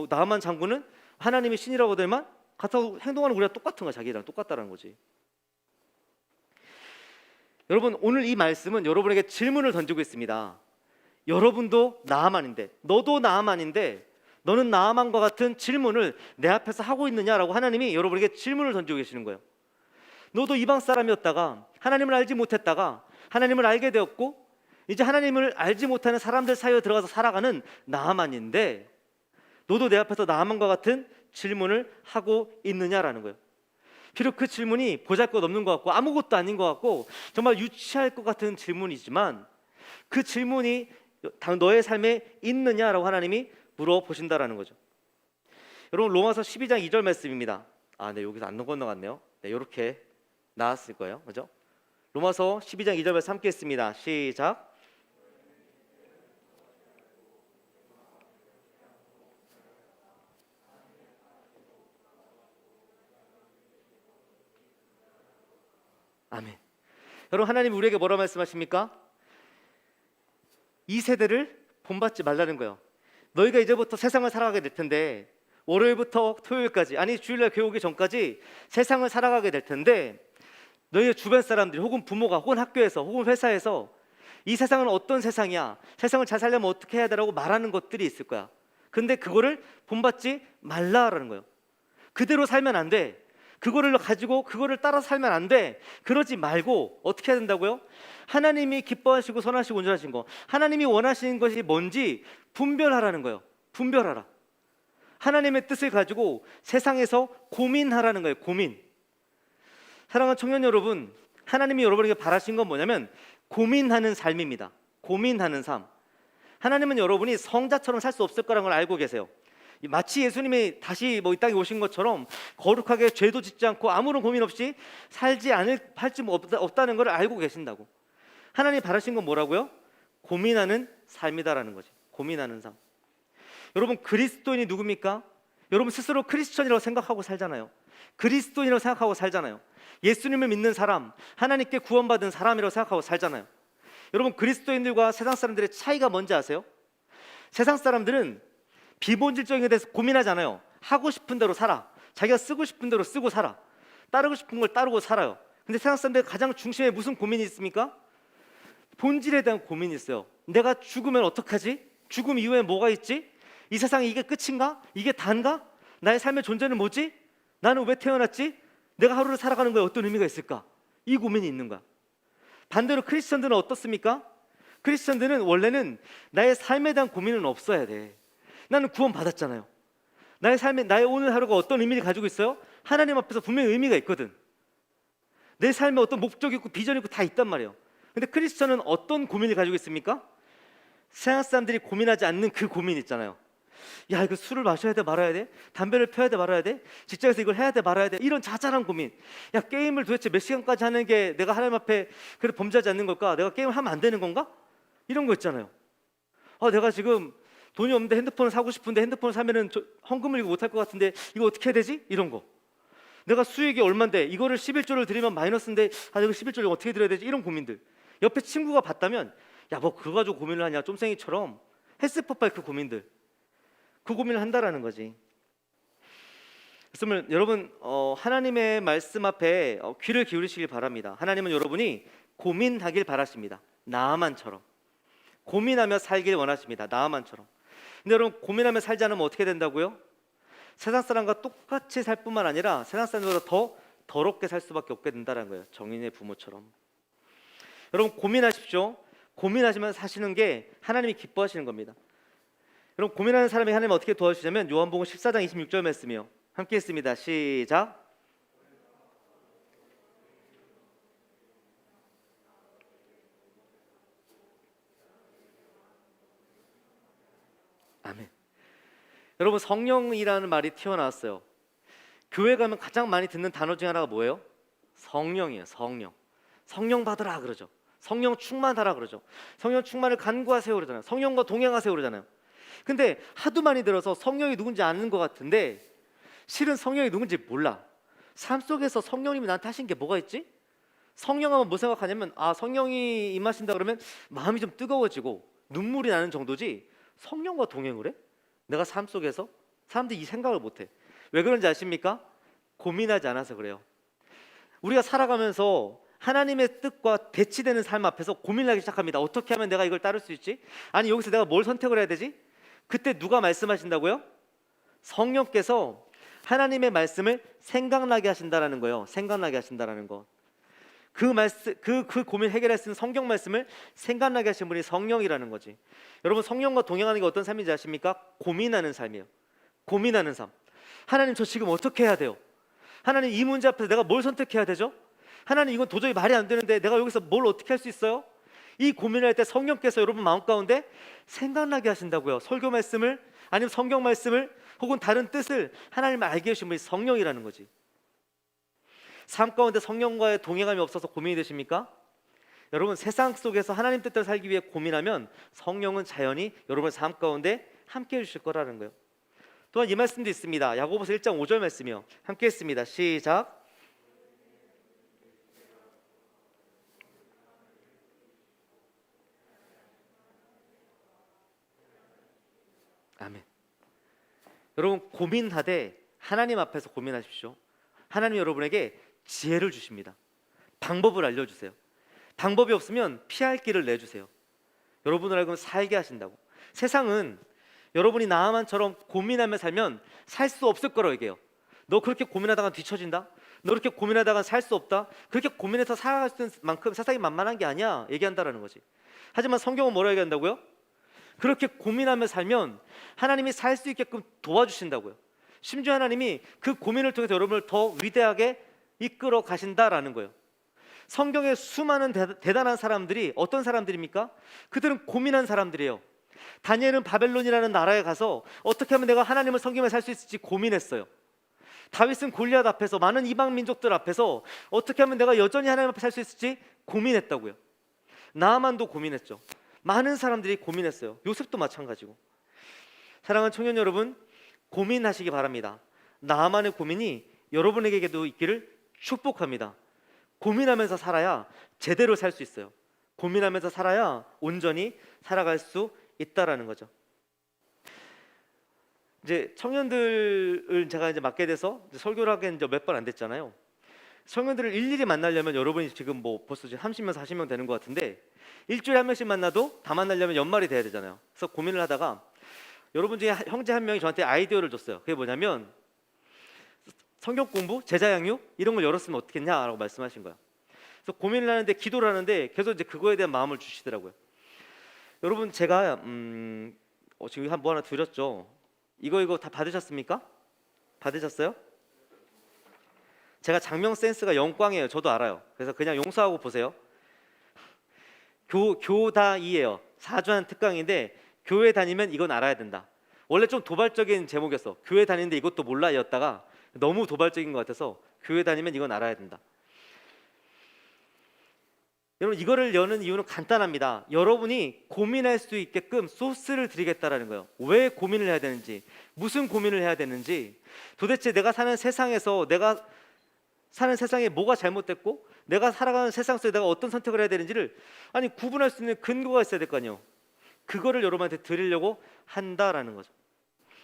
나만 장군은 하나님이 신이라고들만 같아서 행동하는 우리가 똑같은 거야. 자기랑 똑같다라는 거지. 여러분, 오늘 이 말씀은 여러분에게 질문을 던지고 있습니다. 여러분도 나아만인데, 너도 나아만인데, 너는 나아만과 같은 질문을 내 앞에서 하고 있느냐라고 하나님이 여러분에게 질문을 던지고 계시는 거예요. 너도 이방 사람이었다가 하나님을 알지 못했다가 하나님을 알게 되었고, 이제 하나님을 알지 못하는 사람들 사이에 들어가서 살아가는 나아만인데, 너도 내 앞에서 나아만과 같은 질문을 하고 있느냐라는 거예요. 비록 그 질문이 보잘것없는 것 같고 아무것도 아닌 것 같고 정말 유치할 것 같은 질문이지만, 그 질문이 너의 삶에 있느냐라고 하나님이 물어보신다라는 거죠. 여러분, 로마서 12장 2절 말씀입니다. 네, 여기서 안 건너갔네요. 네, 이렇게 나왔을 거예요. 그죠? 로마서 12장 2절 말씀 함께 했습니다. 시작. 아멘. 여러분, 하나님 우리에게 뭐라 말씀하십니까? 이 세대를 본받지 말라는 거예요. 너희가 이제부터 세상을 살아가게 될 텐데, 월요일부터 토요일까지, 아니 주일날 교회 오기 전까지 세상을 살아가게 될 텐데, 너희의 주변 사람들이 혹은 부모가 혹은 학교에서 혹은 회사에서 이 세상은 어떤 세상이야, 세상을 잘 살려면 어떻게 해야 되라고 말하는 것들이 있을 거야. 근데 그거를 본받지 말라라는 거예요. 그대로 살면 안 돼. 그거를 가지고 그거를 따라 살면 안 돼. 그러지 말고 어떻게 해야 된다고요? 하나님이 기뻐하시고 선하시고 온전하신 거, 하나님이 원하시는 것이 뭔지 분별하라는 거예요. 분별하라. 하나님의 뜻을 가지고 세상에서 고민하라는 거예요. 고민. 사랑하는 청년 여러분, 하나님이 여러분에게 바라신 건 뭐냐면 고민하는 삶입니다. 고민하는 삶. 하나님은 여러분이 성자처럼 살 수 없을 거라는 걸 알고 계세요. 마치 예수님이 다시 이 땅에 오신 것처럼 거룩하게 죄도 짓지 않고 아무런 고민 없이 살지 없다는 걸 알고 계신다고. 하나님이 바라신 건 뭐라고요? 고민하는 삶이다라는 거지. 고민하는 삶. 여러분, 그리스도인이 누굽니까? 여러분 스스로 크리스천이라고 생각하고 살잖아요. 그리스도인이라고 생각하고 살잖아요. 예수님을 믿는 사람, 하나님께 구원받은 사람이라고 생각하고 살잖아요. 여러분, 그리스도인들과 세상 사람들의 차이가 뭔지 아세요? 세상 사람들은 비본질적인 것에 대해서 고민하잖아요. 하고 싶은 대로 살아. 자기가 쓰고 싶은 대로 쓰고 살아. 따르고 싶은 걸 따르고 살아요. 근데 세상 사람들 가장 중심에 무슨 고민이 있습니까? 본질에 대한 고민이 있어요. 내가 죽으면 어떡하지? 죽음 이후에 뭐가 있지? 이 세상이 이게 끝인가? 이게 단가? 나의 삶의 존재는 뭐지? 나는 왜 태어났지? 내가 하루를 살아가는 거에 어떤 의미가 있을까? 이 고민이 있는 거야. 반대로 크리스천들은 어떻습니까? 크리스천들은 원래는 나의 삶에 대한 고민은 없어야 돼. 나는 구원 받았잖아요. 나의 오늘 하루가 어떤 의미를 가지고 있어요? 하나님 앞에서 분명히 의미가 있거든. 내 삶에 어떤 목적이 있고 비전이 있고 다 있단 말이에요. 근데 크리스천은 어떤 고민을 가지고 있습니까? 세상 사람들이 고민하지 않는 그 고민 있잖아요. 야, 이거 술을 마셔야 돼 말아야 돼? 담배를 펴야 돼 말아야 돼? 직장에서 이걸 해야 돼 말아야 돼? 이런 자잘한 고민. 야, 게임을 도대체 몇 시간까지 하는 게 내가 하나님 앞에 그래 범죄하지 않는 걸까? 내가 게임을 하면 안 되는 건가? 이런 거 있잖아요. 내가 지금 돈이 없는데 핸드폰을 사고 싶은데 핸드폰을 사면은 헌금을 이거 못할 것 같은데 이거 어떻게 해야 되지? 이런 거. 내가 수익이 얼만데 이거를 11조를 드리면 마이너스인데 이거 11조를 어떻게 드려야 되지? 이런 고민들. 옆에 친구가 봤다면 야, 뭐 그거 가지고 고민을 하냐, 쫌생이처럼 했을 법할 그 고민들, 그 고민을 한다라는 거지. 그래서 여러분 하나님의 말씀 앞에 귀를 기울이시길 바랍니다. 하나님은 여러분이 고민하길 바라십니다. 나아만처럼 고민하며 살길 원하십니다. 나아만처럼. 근데 여러분 고민하며 살지 않으면 어떻게 된다고요? 세상 사람과 똑같이 살 뿐만 아니라 세상 사람보다 더 더럽게 살 수밖에 없게 된다는 거예요. 정인의 부모처럼. 여러분 고민하십시오. 고민하시면 사시는 게 하나님이 기뻐하시는 겁니다. 여러분 고민하는 사람이 하나님 어떻게 도와주시냐면 요한복음 14장 26절 말씀이요. 함께 했습니다. 시작. 아멘. 여러분 성령이라는 말이 튀어나왔어요. 교회 가면 가장 많이 듣는 단어 중에 하나가 뭐예요? 성령이에요. 성령. 성령 받으라 그러죠. 성령 충만하라 그러죠. 성령 충만을 간구하세요 그러잖아요. 성령과 동행하세요 그러잖아요. 근데 하도 많이 들어서 성령이 누군지 아는 것 같은데 실은 성령이 누군지 몰라. 삶 속에서 성령님이 나한테 하신 게 뭐가 있지? 성령하면 뭐 생각하냐면 성령이 임하신다 그러면 마음이 좀 뜨거워지고 눈물이 나는 정도지 성령과 동행을 해? 내가 삶 속에서? 사람들이 이 생각을 못해. 왜 그런지 아십니까? 고민하지 않아서 그래요. 우리가 살아가면서 하나님의 뜻과 대치되는 삶 앞에서 고민하기 시작합니다. 어떻게 하면 내가 이걸 따를 수 있지? 아니 여기서 내가 뭘 선택을 해야 되지? 그때 누가 말씀하신다고요? 성령께서 하나님의 말씀을 생각나게 하신다라는 거예요. 생각나게 하신다라는 거. 그 말씀, 그 고민 해결할 수 있는 성경 말씀을 생각나게 하신 분이 성령이라는 거지. 여러분 성령과 동행하는 게 어떤 삶인지 아십니까? 고민하는 삶이에요. 고민하는 삶. 하나님 저 지금 어떻게 해야 돼요? 하나님 이 문제 앞에서 내가 뭘 선택해야 되죠? 하나님 이건 도저히 말이 안 되는데 내가 여기서 뭘 어떻게 할 수 있어요? 이 고민할 때 성령께서 여러분 마음 가운데 생각나게 하신다고요. 설교 말씀을 아니면 성경 말씀을 혹은 다른 뜻을 하나님을 알게 해주신 분이 성령이라는 거지. 삶 가운데 성령과의 동행함이 없어서 고민이 되십니까? 여러분 세상 속에서 하나님 뜻대로 살기 위해 고민하면 성령은 자연히 여러분의 삶 가운데 함께 해주실 거라는 거예요. 또한 이 말씀도 있습니다. 야고보서 1장 5절 말씀이요. 함께 했습니다. 시작. 아멘. 여러분 고민하되 하나님 앞에서 고민하십시오. 하나님 여러분에게 지혜를 주십니다. 방법을 알려주세요. 방법이 없으면 피할 길을 내주세요. 여러분을 알고 살게 하신다고. 세상은 여러분이 나아만처럼 고민하며 살면 살 수 없을 거라고 얘기해요. 너 그렇게 고민하다가 뒤처진다? 너 그렇게 고민하다가 살 수 없다? 그렇게 고민해서 살아갈 수 있는 만큼 세상이 만만한 게 아니야 얘기한다라는 거지. 하지만 성경은 뭐라 얘기한다고요? 그렇게 고민하며 살면 하나님이 살 수 있게끔 도와주신다고요. 심지어 하나님이 그 고민을 통해서 여러분을 더 위대하게 이끌어 가신다라는 거예요. 성경의 수많은 대단한 사람들이 어떤 사람들입니까? 그들은 고민한 사람들이에요. 다니엘은 바벨론이라는 나라에 가서 어떻게 하면 내가 하나님을 섬기며 살 수 있을지 고민했어요. 다윗은 골리앗 앞에서 많은 이방 민족들 앞에서 어떻게 하면 내가 여전히 하나님 앞에 살 수 있을지 고민했다고요. 나아만도 고민했죠. 많은 사람들이 고민했어요. 요셉도 마찬가지고. 사랑하는 청년 여러분, 고민하시기 바랍니다. 나아만의 고민이 여러분에게도 있기를 축복합니다. 고민하면서 살아야 제대로 살 수 있어요. 고민하면서 살아야 온전히 살아갈 수 있다라는 거죠. 이제 청년들을 제가 이제 맡게 돼서 설교를 하게 이제 몇 번 안 됐잖아요. 청년들을 일일이 만나려면 여러분이 지금 뭐 벌써 30명, 40명 되는 것 같은데 일주일에 한 명씩 만나도 다 만나려면 연말이 돼야 되잖아요. 그래서 고민을 하다가 여러분 중에 형제 한 명이 저한테 아이디어를 줬어요. 그게 뭐냐면 성경 공부, 제자 양육 이런 걸 열었으면 어떻겠냐라고 말씀하신 거예요. 그래서 고민을 하는데 기도를 하는데 계속 이제 그거에 대한 마음을 주시더라고요. 여러분 제가 지금 한 뭐 하나 드렸죠. 이거 다 받으셨습니까? 받으셨어요? 제가 장명 센스가 영광이에요. 저도 알아요. 그래서 그냥 용서하고 보세요. 교다이예요. 4주한 특강인데 교회 다니면 이건 알아야 된다. 원래 좀 도발적인 제목이었어. 교회 다니는데 이것도 몰라였다가 너무 도발적인 것 같아서 교회 다니면 이건 알아야 된다. 여러분 이거를 여는 이유는 간단합니다. 여러분이 고민할 수 있게끔 소스를 드리겠다라는 거예요. 왜 고민을 해야 되는지, 무슨 고민을 해야 되는지, 도대체 내가 사는 세상에서 내가 사는 세상에 뭐가 잘못됐고 내가 살아가는 세상 속에 내가 어떤 선택을 해야 되는지를 구분할 수 있는 근거가 있어야 될 거 아니에요. 그거를 여러분한테 드리려고 한다라는 거죠.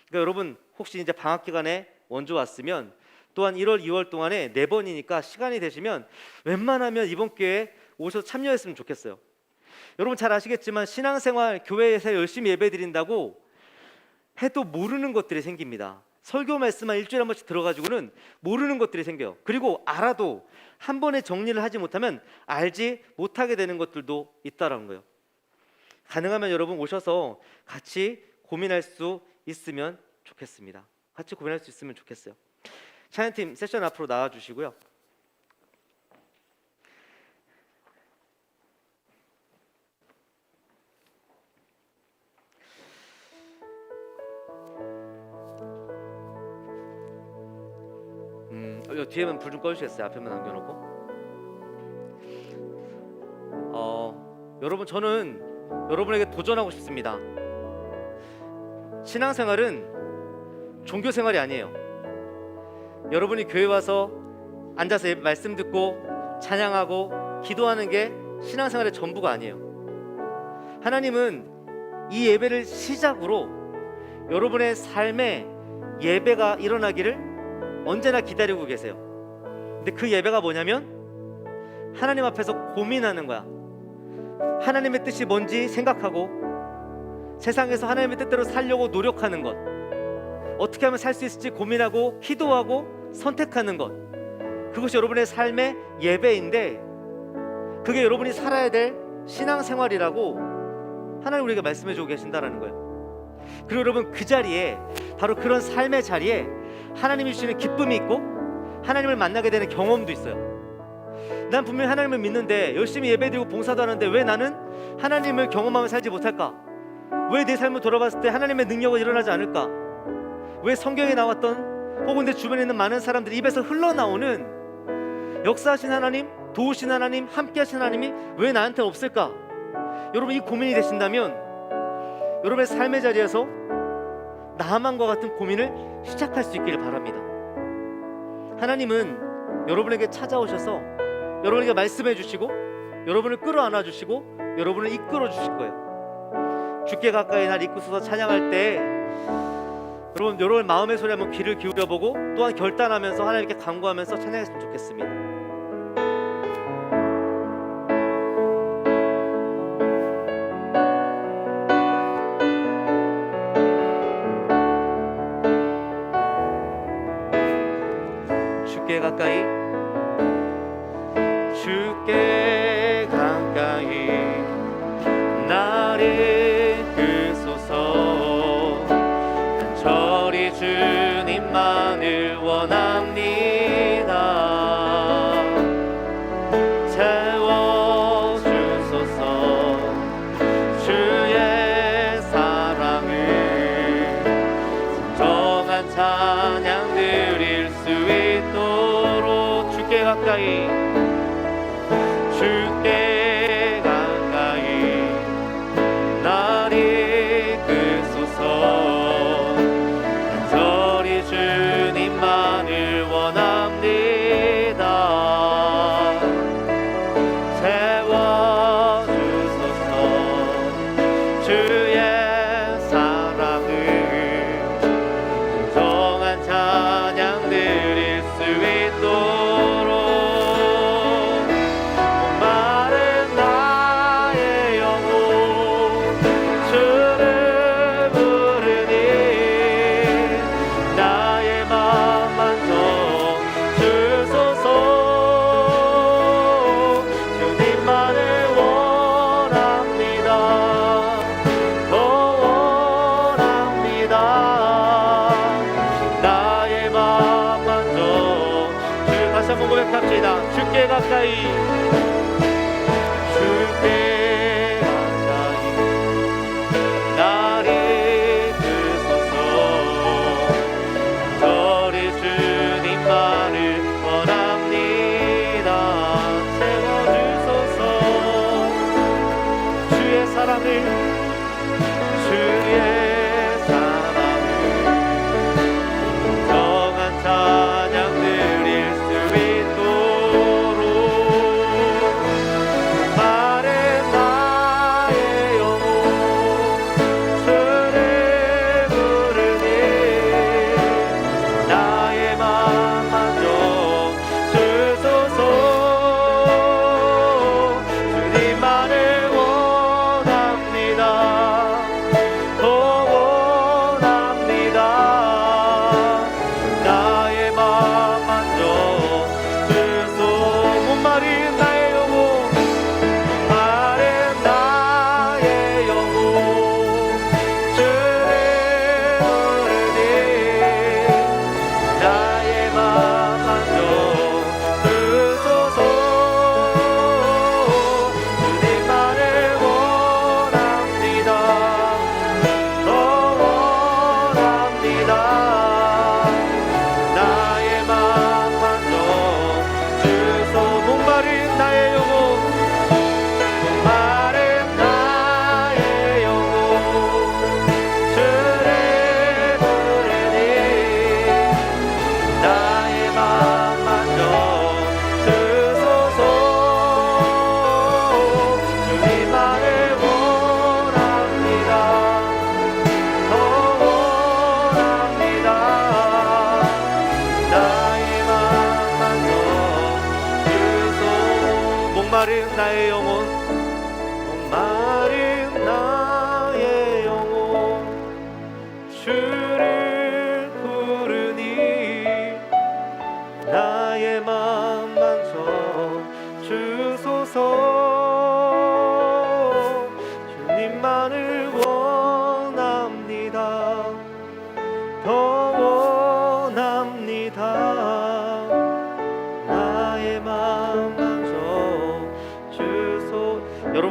그러니까 여러분 혹시 이제 방학 기간에 원주 왔으면 또한 1월, 2월 동안에 4번이니까 시간이 되시면 웬만하면 이번 기회에 오셔서 참여했으면 좋겠어요. 여러분 잘 아시겠지만 신앙생활 교회에서 열심히 예배드린다고 해도 모르는 것들이 생깁니다. 설교 말씀만 일주일에 한 번씩 들어가지고는 모르는 것들이 생겨요. 그리고 알아도 한 번에 정리를 하지 못하면 알지 못하게 되는 것들도 있다라는 거예요. 가능하면 여러분 오셔서 같이 고민할 수 있으면 좋겠습니다. 같이 고민할 수 있으면 좋겠어요. 찬양팀 세션 앞으로 나와 주시고요. 뒤에만 불 좀 꺼주시겠어요? 앞에만 남겨놓고. 여러분 저는 여러분에게 도전하고 싶습니다. 신앙생활은 종교생활이 아니에요. 여러분이 교회 와서 앉아서 말씀 듣고 찬양하고 기도하는 게 신앙생활의 전부가 아니에요. 하나님은 이 예배를 시작으로 여러분의 삶에 예배가 일어나기를 언제나 기다리고 계세요. 근데 그 예배가 뭐냐면 하나님 앞에서 고민하는 거야. 하나님의 뜻이 뭔지 생각하고 세상에서 하나님의 뜻대로 살려고 노력하는 것, 어떻게 하면 살 수 있을지 고민하고 기도하고 선택하는 것, 그것이 여러분의 삶의 예배인데 그게 여러분이 살아야 될 신앙생활이라고 하나님 우리에게 말씀해주고 계신다라는 거예요. 그리고 여러분 그 자리에, 바로 그런 삶의 자리에 하나님이 주시는 기쁨이 있고 하나님을 만나게 되는 경험도 있어요. 난 분명히 하나님을 믿는데 열심히 예배드리고 봉사도 하는데 왜 나는 하나님을 경험하며 살지 못할까? 왜 내 삶을 돌아봤을 때 하나님의 능력은 일어나지 않을까? 왜 성경에 나왔던 혹은 내 주변에 있는 많은 사람들 입에서 흘러나오는 역사하신 하나님, 도우신 하나님, 함께하신 하나님이 왜 나한테 없을까? 여러분 이 고민이 되신다면 여러분의 삶의 자리에서 나만과 같은 고민을 시작할 수 있기를 바랍니다. 하나님은 여러분에게 찾아오셔서 여러분에게 말씀해 주시고 여러분을 끌어안아 주시고 여러분을 이끌어 주실 거예요. 주께 가까이 날 이끄소서 찬양할 때 여러분 마음의 소리 한번 귀를 기울여 보고 또한 결단하면서 하나님께 간구하면서 찬양했으면 좋겠습니다. 주께 가까이, 주께 가까이 나를 이끄소서. 간절히 주님만을 원합니다. 채워주소서. 주의 사랑을 진정한 찬양 드릴 수 있도록 주께 가까이, 주께 가까이 날 이끄소서. 간절히 주님만을 원합니다. 채워주소서. 주의 사랑을 진정한 찬양 드릴 수 있도록 목마른 나의 영혼 주를 부르니 나의 맘 만져 주소서. 주님만을 원합니다. 더 원합니다. 나의 맘 만져 주. 다시 한번 고백합시다. 주께 가까이, 주께 가까이 날 이끄소서. 간절히 주님만을 원합니다. 채워주소서. 주의 사랑을, 주의 사랑을 정한 찬양 드릴 수 있도록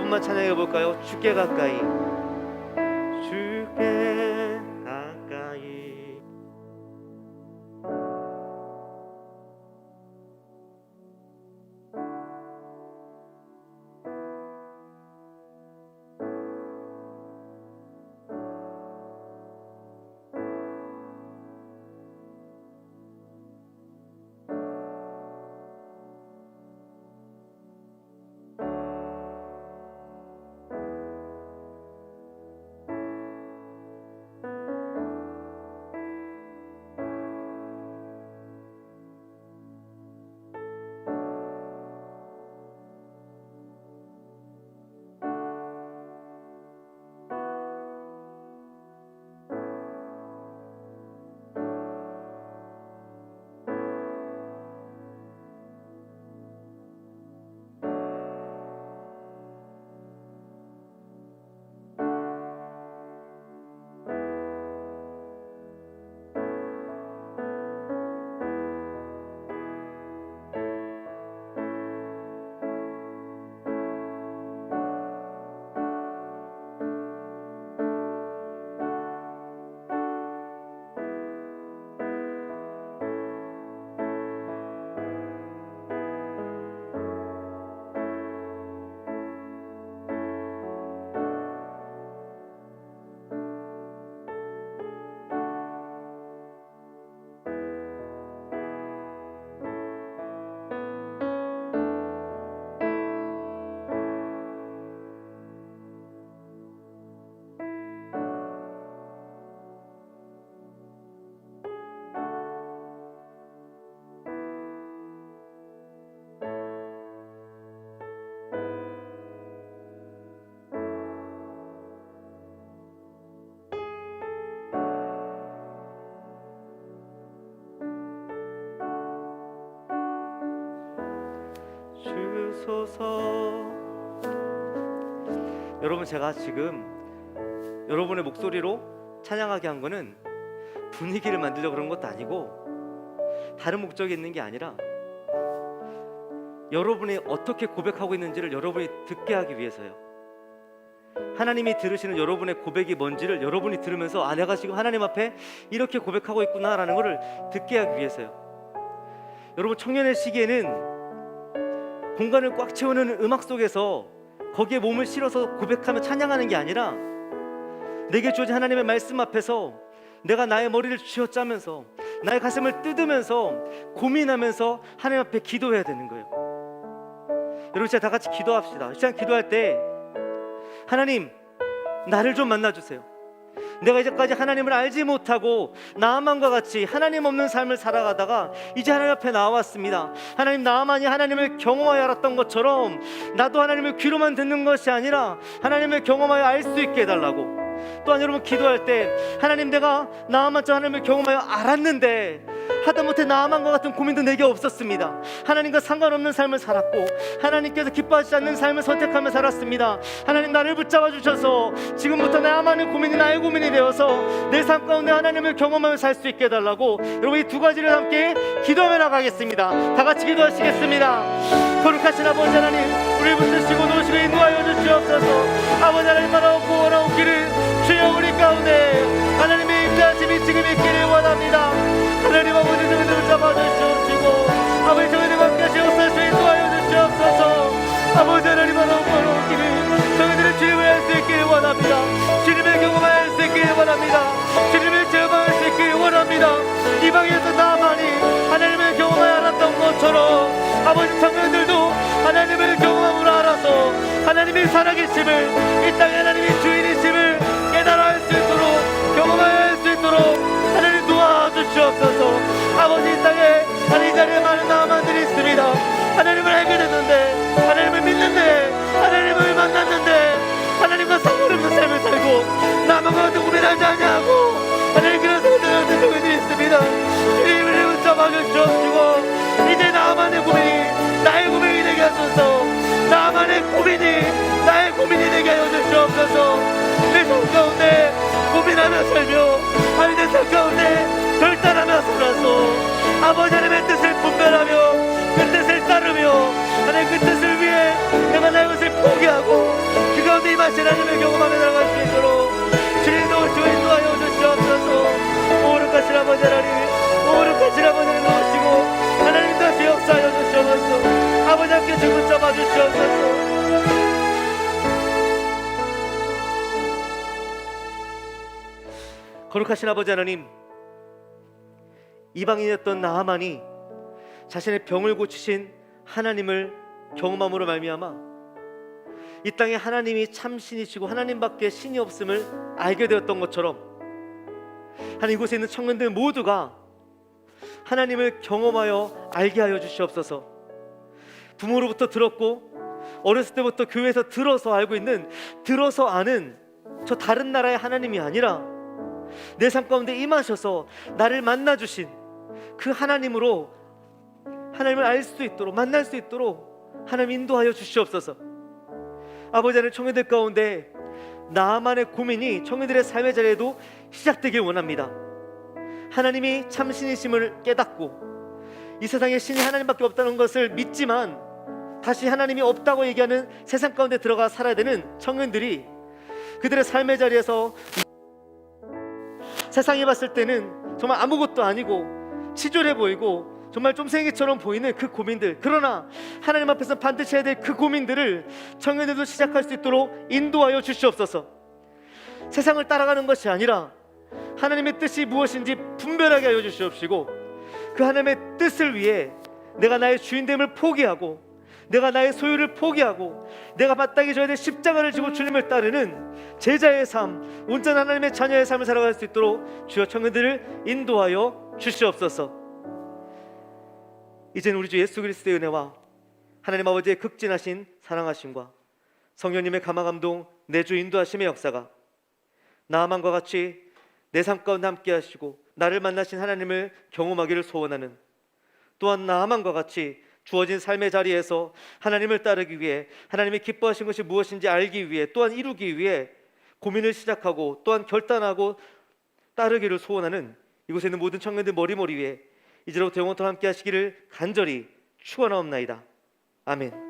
여러분만 찬양해 볼까요? 주께 가까이, 주께 가까이. 주소서. 여러분, 제가 지금 여러분의 목소리로 찬양하게 한 거는 분위기를 만들려고 그런 것도 아니고 다른 목적이 있는 게 아니라 여러분이 어떻게 고백하고 있는지를 여러분이 듣게 하기 위해서요. 하나님이 들으시는 여러분의 고백이 뭔지를 여러분이 들으면서 아, 내가 지금 하나님 앞에 이렇게 고백하고 있구나라는 것을 듣게 하기 위해서요. 여러분, 청년의 시기에는 공간을 꽉 채우는 음악 속에서 거기에 몸을 실어서 고백하며 찬양하는 게 아니라 내게 주어진 하나님의 말씀 앞에서 내가 나의 머리를 쥐어짜면서 나의 가슴을 뜯으면서 고민하면서 하나님 앞에 기도해야 되는 거예요. 여러분, 진짜 다 같이 기도합시다. 이 시간 기도할 때 하나님, 나를 좀 만나주세요. 내가 이제까지 하나님을 알지 못하고 나아만과 같이 하나님 없는 삶을 살아가다가 이제 하나님 앞에 나왔습니다. 하나님, 나아만이 하나님을 경험하여 알았던 것처럼 나도 하나님을 귀로만 듣는 것이 아니라 하나님을 경험하여 알 수 있게 해달라고. 또한 여러분, 기도할 때 하나님, 내가 나아만처럼 하나님을 경험하여 알았는데 하다못해 나아만과 같은 고민도 내게 없었습니다. 하나님과 상관없는 삶을 살았고 하나님께서 기뻐하시지 않는 삶을 선택하며 살았습니다. 하나님, 나를 붙잡아 주셔서 지금부터 나아만의 고민이 나의 고민이 되어서 내 삶 가운데 하나님을 경험하며 살 수 있게 해달라고. 여러분, 이 두 가지를 함께 기도하며 나가겠습니다. 다 같이 기도하시겠습니다. 거룩하신 아버지 하나님, 우리를 붙드시고 도우시고 인도하여 주시옵소서. 아버지 하나님, 바라옵고 원하옵기를 주여 우리 가운데 하나님의 임재하심이 지금 있기를 원합니다. 하나님 아버지, 저희들을 잡아주시옵시고 아버지, 저희들과 함께 하시옵소서. 인도하여 주시옵소서. 아버지 하나님, 바라옵고 원하옵기를 저희들의 주님을 알 수 있기를 원합니다. 주님의 경험을 할 수 있기를 원합니다. 주님의 체험할 수 있기를 원합니다. 이 방에서 나만이 하나님을 경험하여 알았던 것처럼 아버지, 청년들도 하나님을 경험함으로 알아서 하나님이 살아계심을, 이 땅에 하나님이 주인이심을 깨달아 할 수 있도록, 경험하여 할 수 있도록 하나님 도와주시옵소서. 아버지, 이 땅에 하나님, 이 자리에 많은 나만들이 있습니다. 하나님을 알게 됐는데, 하나님을 믿는데, 하나님을 만났는데 하나님과 상관없는 삶을 살고 남한과 같은 고민하지 아니하고 하나님, 그런 사람들한테 저희들이 있습니다. 주님을 붙잡아 주시옵시고 이제 나만의 고민이 나의 고민이 되게 하소서. 나만의 고민이 나의 고민이 되게 하여 주시옵소서. 내 삶 가운데 고민하며 살며 아니, 내 삶 가운데 결단하며 살아서 아버지 하나님의 뜻을 분별하며 그 뜻을 따르며 하나님 그 뜻을 위해 내가 나의 것을 포기하고 하나님을 경험하며 나아갈 수 있도록 주님도 주의 인도하여 주시옵소서. 오르가신 아버지 하나님, 오르가신 아버지 하나님 오시고 하나님 다시 역사하여 주시옵소서. 아버지 함께 주 붙잡아 주시옵소서. 거룩하신 아버지 하나님, 이방인이었던 나하만이 자신의 병을 고치신 하나님을 경험함으로 말미암아 이 땅에 하나님이 참 신이시고 하나님밖에 신이 없음을 알게 되었던 것처럼 하나님, 이곳에 있는 청년들 모두가 하나님을 경험하여 알게 하여 주시옵소서. 부모로부터 들었고 어렸을 때부터 교회에서 들어서 알고 있는, 들어서 아는 저 다른 나라의 하나님이 아니라 내 삶 가운데 임하셔서 나를 만나 주신 그 하나님으로 하나님을 알 수 있도록, 만날 수 있도록 하나님 인도하여 주시옵소서. 아버지 하나님, 청년들 가운데 나만의 고민이 청년들의 삶의 자리에도 시작되길 원합니다. 하나님이 참 신이심을 깨닫고 이 세상에 신이 하나님밖에 없다는 것을 믿지만 다시 하나님이 없다고 얘기하는 세상 가운데 들어가 살아야 되는 청년들이 그들의 삶의 자리에서 세상이 봤을 때는 정말 아무것도 아니고 치졸해 보이고 정말 쫌생이처럼 보이는 그 고민들, 그러나 하나님 앞에서 반드시 해야 될 그 고민들을 청년들도 시작할 수 있도록 인도하여 주시옵소서. 세상을 따라가는 것이 아니라 하나님의 뜻이 무엇인지 분별하게 하여 주시옵시고 그 하나님의 뜻을 위해 내가 나의 주인됨을 포기하고 내가 나의 소유를 포기하고 내가 마땅히 져야 될 십자가를 지고 주님을 따르는 제자의 삶, 온전한 하나님의 자녀의 삶을 살아갈 수 있도록 주여 청년들을 인도하여 주시옵소서. 이제는 우리 주 예수 그리스도의 은혜와 하나님 아버지의 극진하신 사랑하심과 성령님의 감화감동, 내주 인도하심의 역사가 나아만과 같이 내 삶 가운데 함께 하시고 나를 만나신 하나님을 경험하기를 소원하는, 또한 나아만과 같이 주어진 삶의 자리에서 하나님을 따르기 위해 하나님이 기뻐하신 것이 무엇인지 알기 위해 또한 이루기 위해 고민을 시작하고 또한 결단하고 따르기를 소원하는 이곳에 있는 모든 청년들 머리머리 위에 이제로부터 영원토록 함께 하시기를 간절히 축원하옵나이다. 아멘.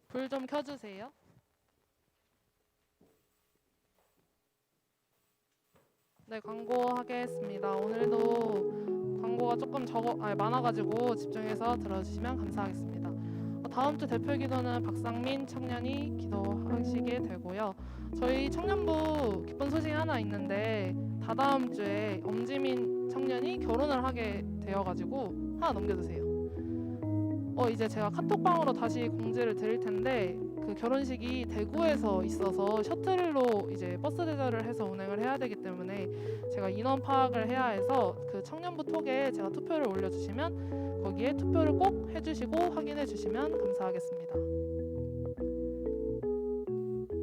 불 좀 켜주세요. 네, 광고하겠습니다. 오늘도 광고가 조금 많아가지고 집중해서 들어주시면 감사하겠습니다. 다음 주 대표 기도는 박상민 청년이 기도하시게 되고요. 저희 청년부 기쁜 소식이 하나 있는데 다다음 주에 엄지민 청년이 결혼을 하게 되어가지고 하나 넘겨주세요. 이제 제가 카톡방으로 다시 공지를 드릴 텐데 그 결혼식이 대구에서 있어서 셔틀로 이제 버스 대절을 해서 운행을 해야 되기 때문에 제가 인원 파악을 해야 해서 그 청년부 톡에 제가 투표를 올려주시면 거기에 투표를 꼭 해주시고 확인해 주시면 감사하겠습니다.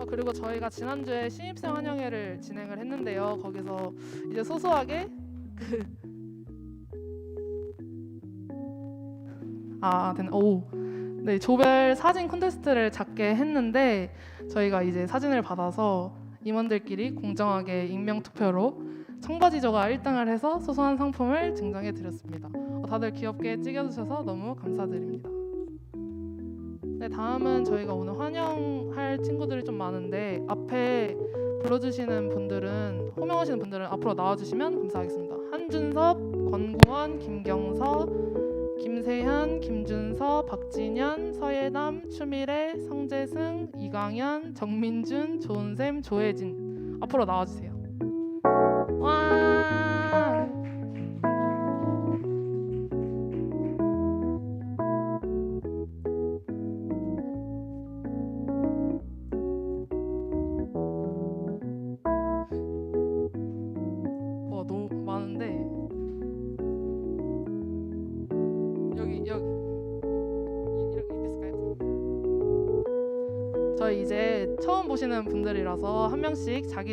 그리고 저희가 지난주에 신입생 환영회를 진행을 했는데요. 거기서 이제 소소하게 네, 조별 사진 콘테스트를 작게 했는데 저희가 이제 사진을 받아서 임원들끼리 공정하게 익명 투표로 청바지조가 1등을 해서 소소한 상품을 증정해 드렸습니다. 다들 귀엽게 찍어주셔서 너무 감사드립니다. 네, 다음은 저희가 오늘 환영할 친구들이 좀 많은데 앞에 불러주시는 분들은, 호명하시는 분들은 앞으로 나와주시면 감사하겠습니다. 한준섭, 권구원, 김경서, 김세현, 김준서, 박진현, 서예남, 추미래, 성재승, 이강현, 정민준, 조은샘, 조혜진 앞으로 나와주세요. 와! 너무 많은데 이렇게 있을까요? 저희 이제 처음 보시는 분들이라서 한 명씩 자기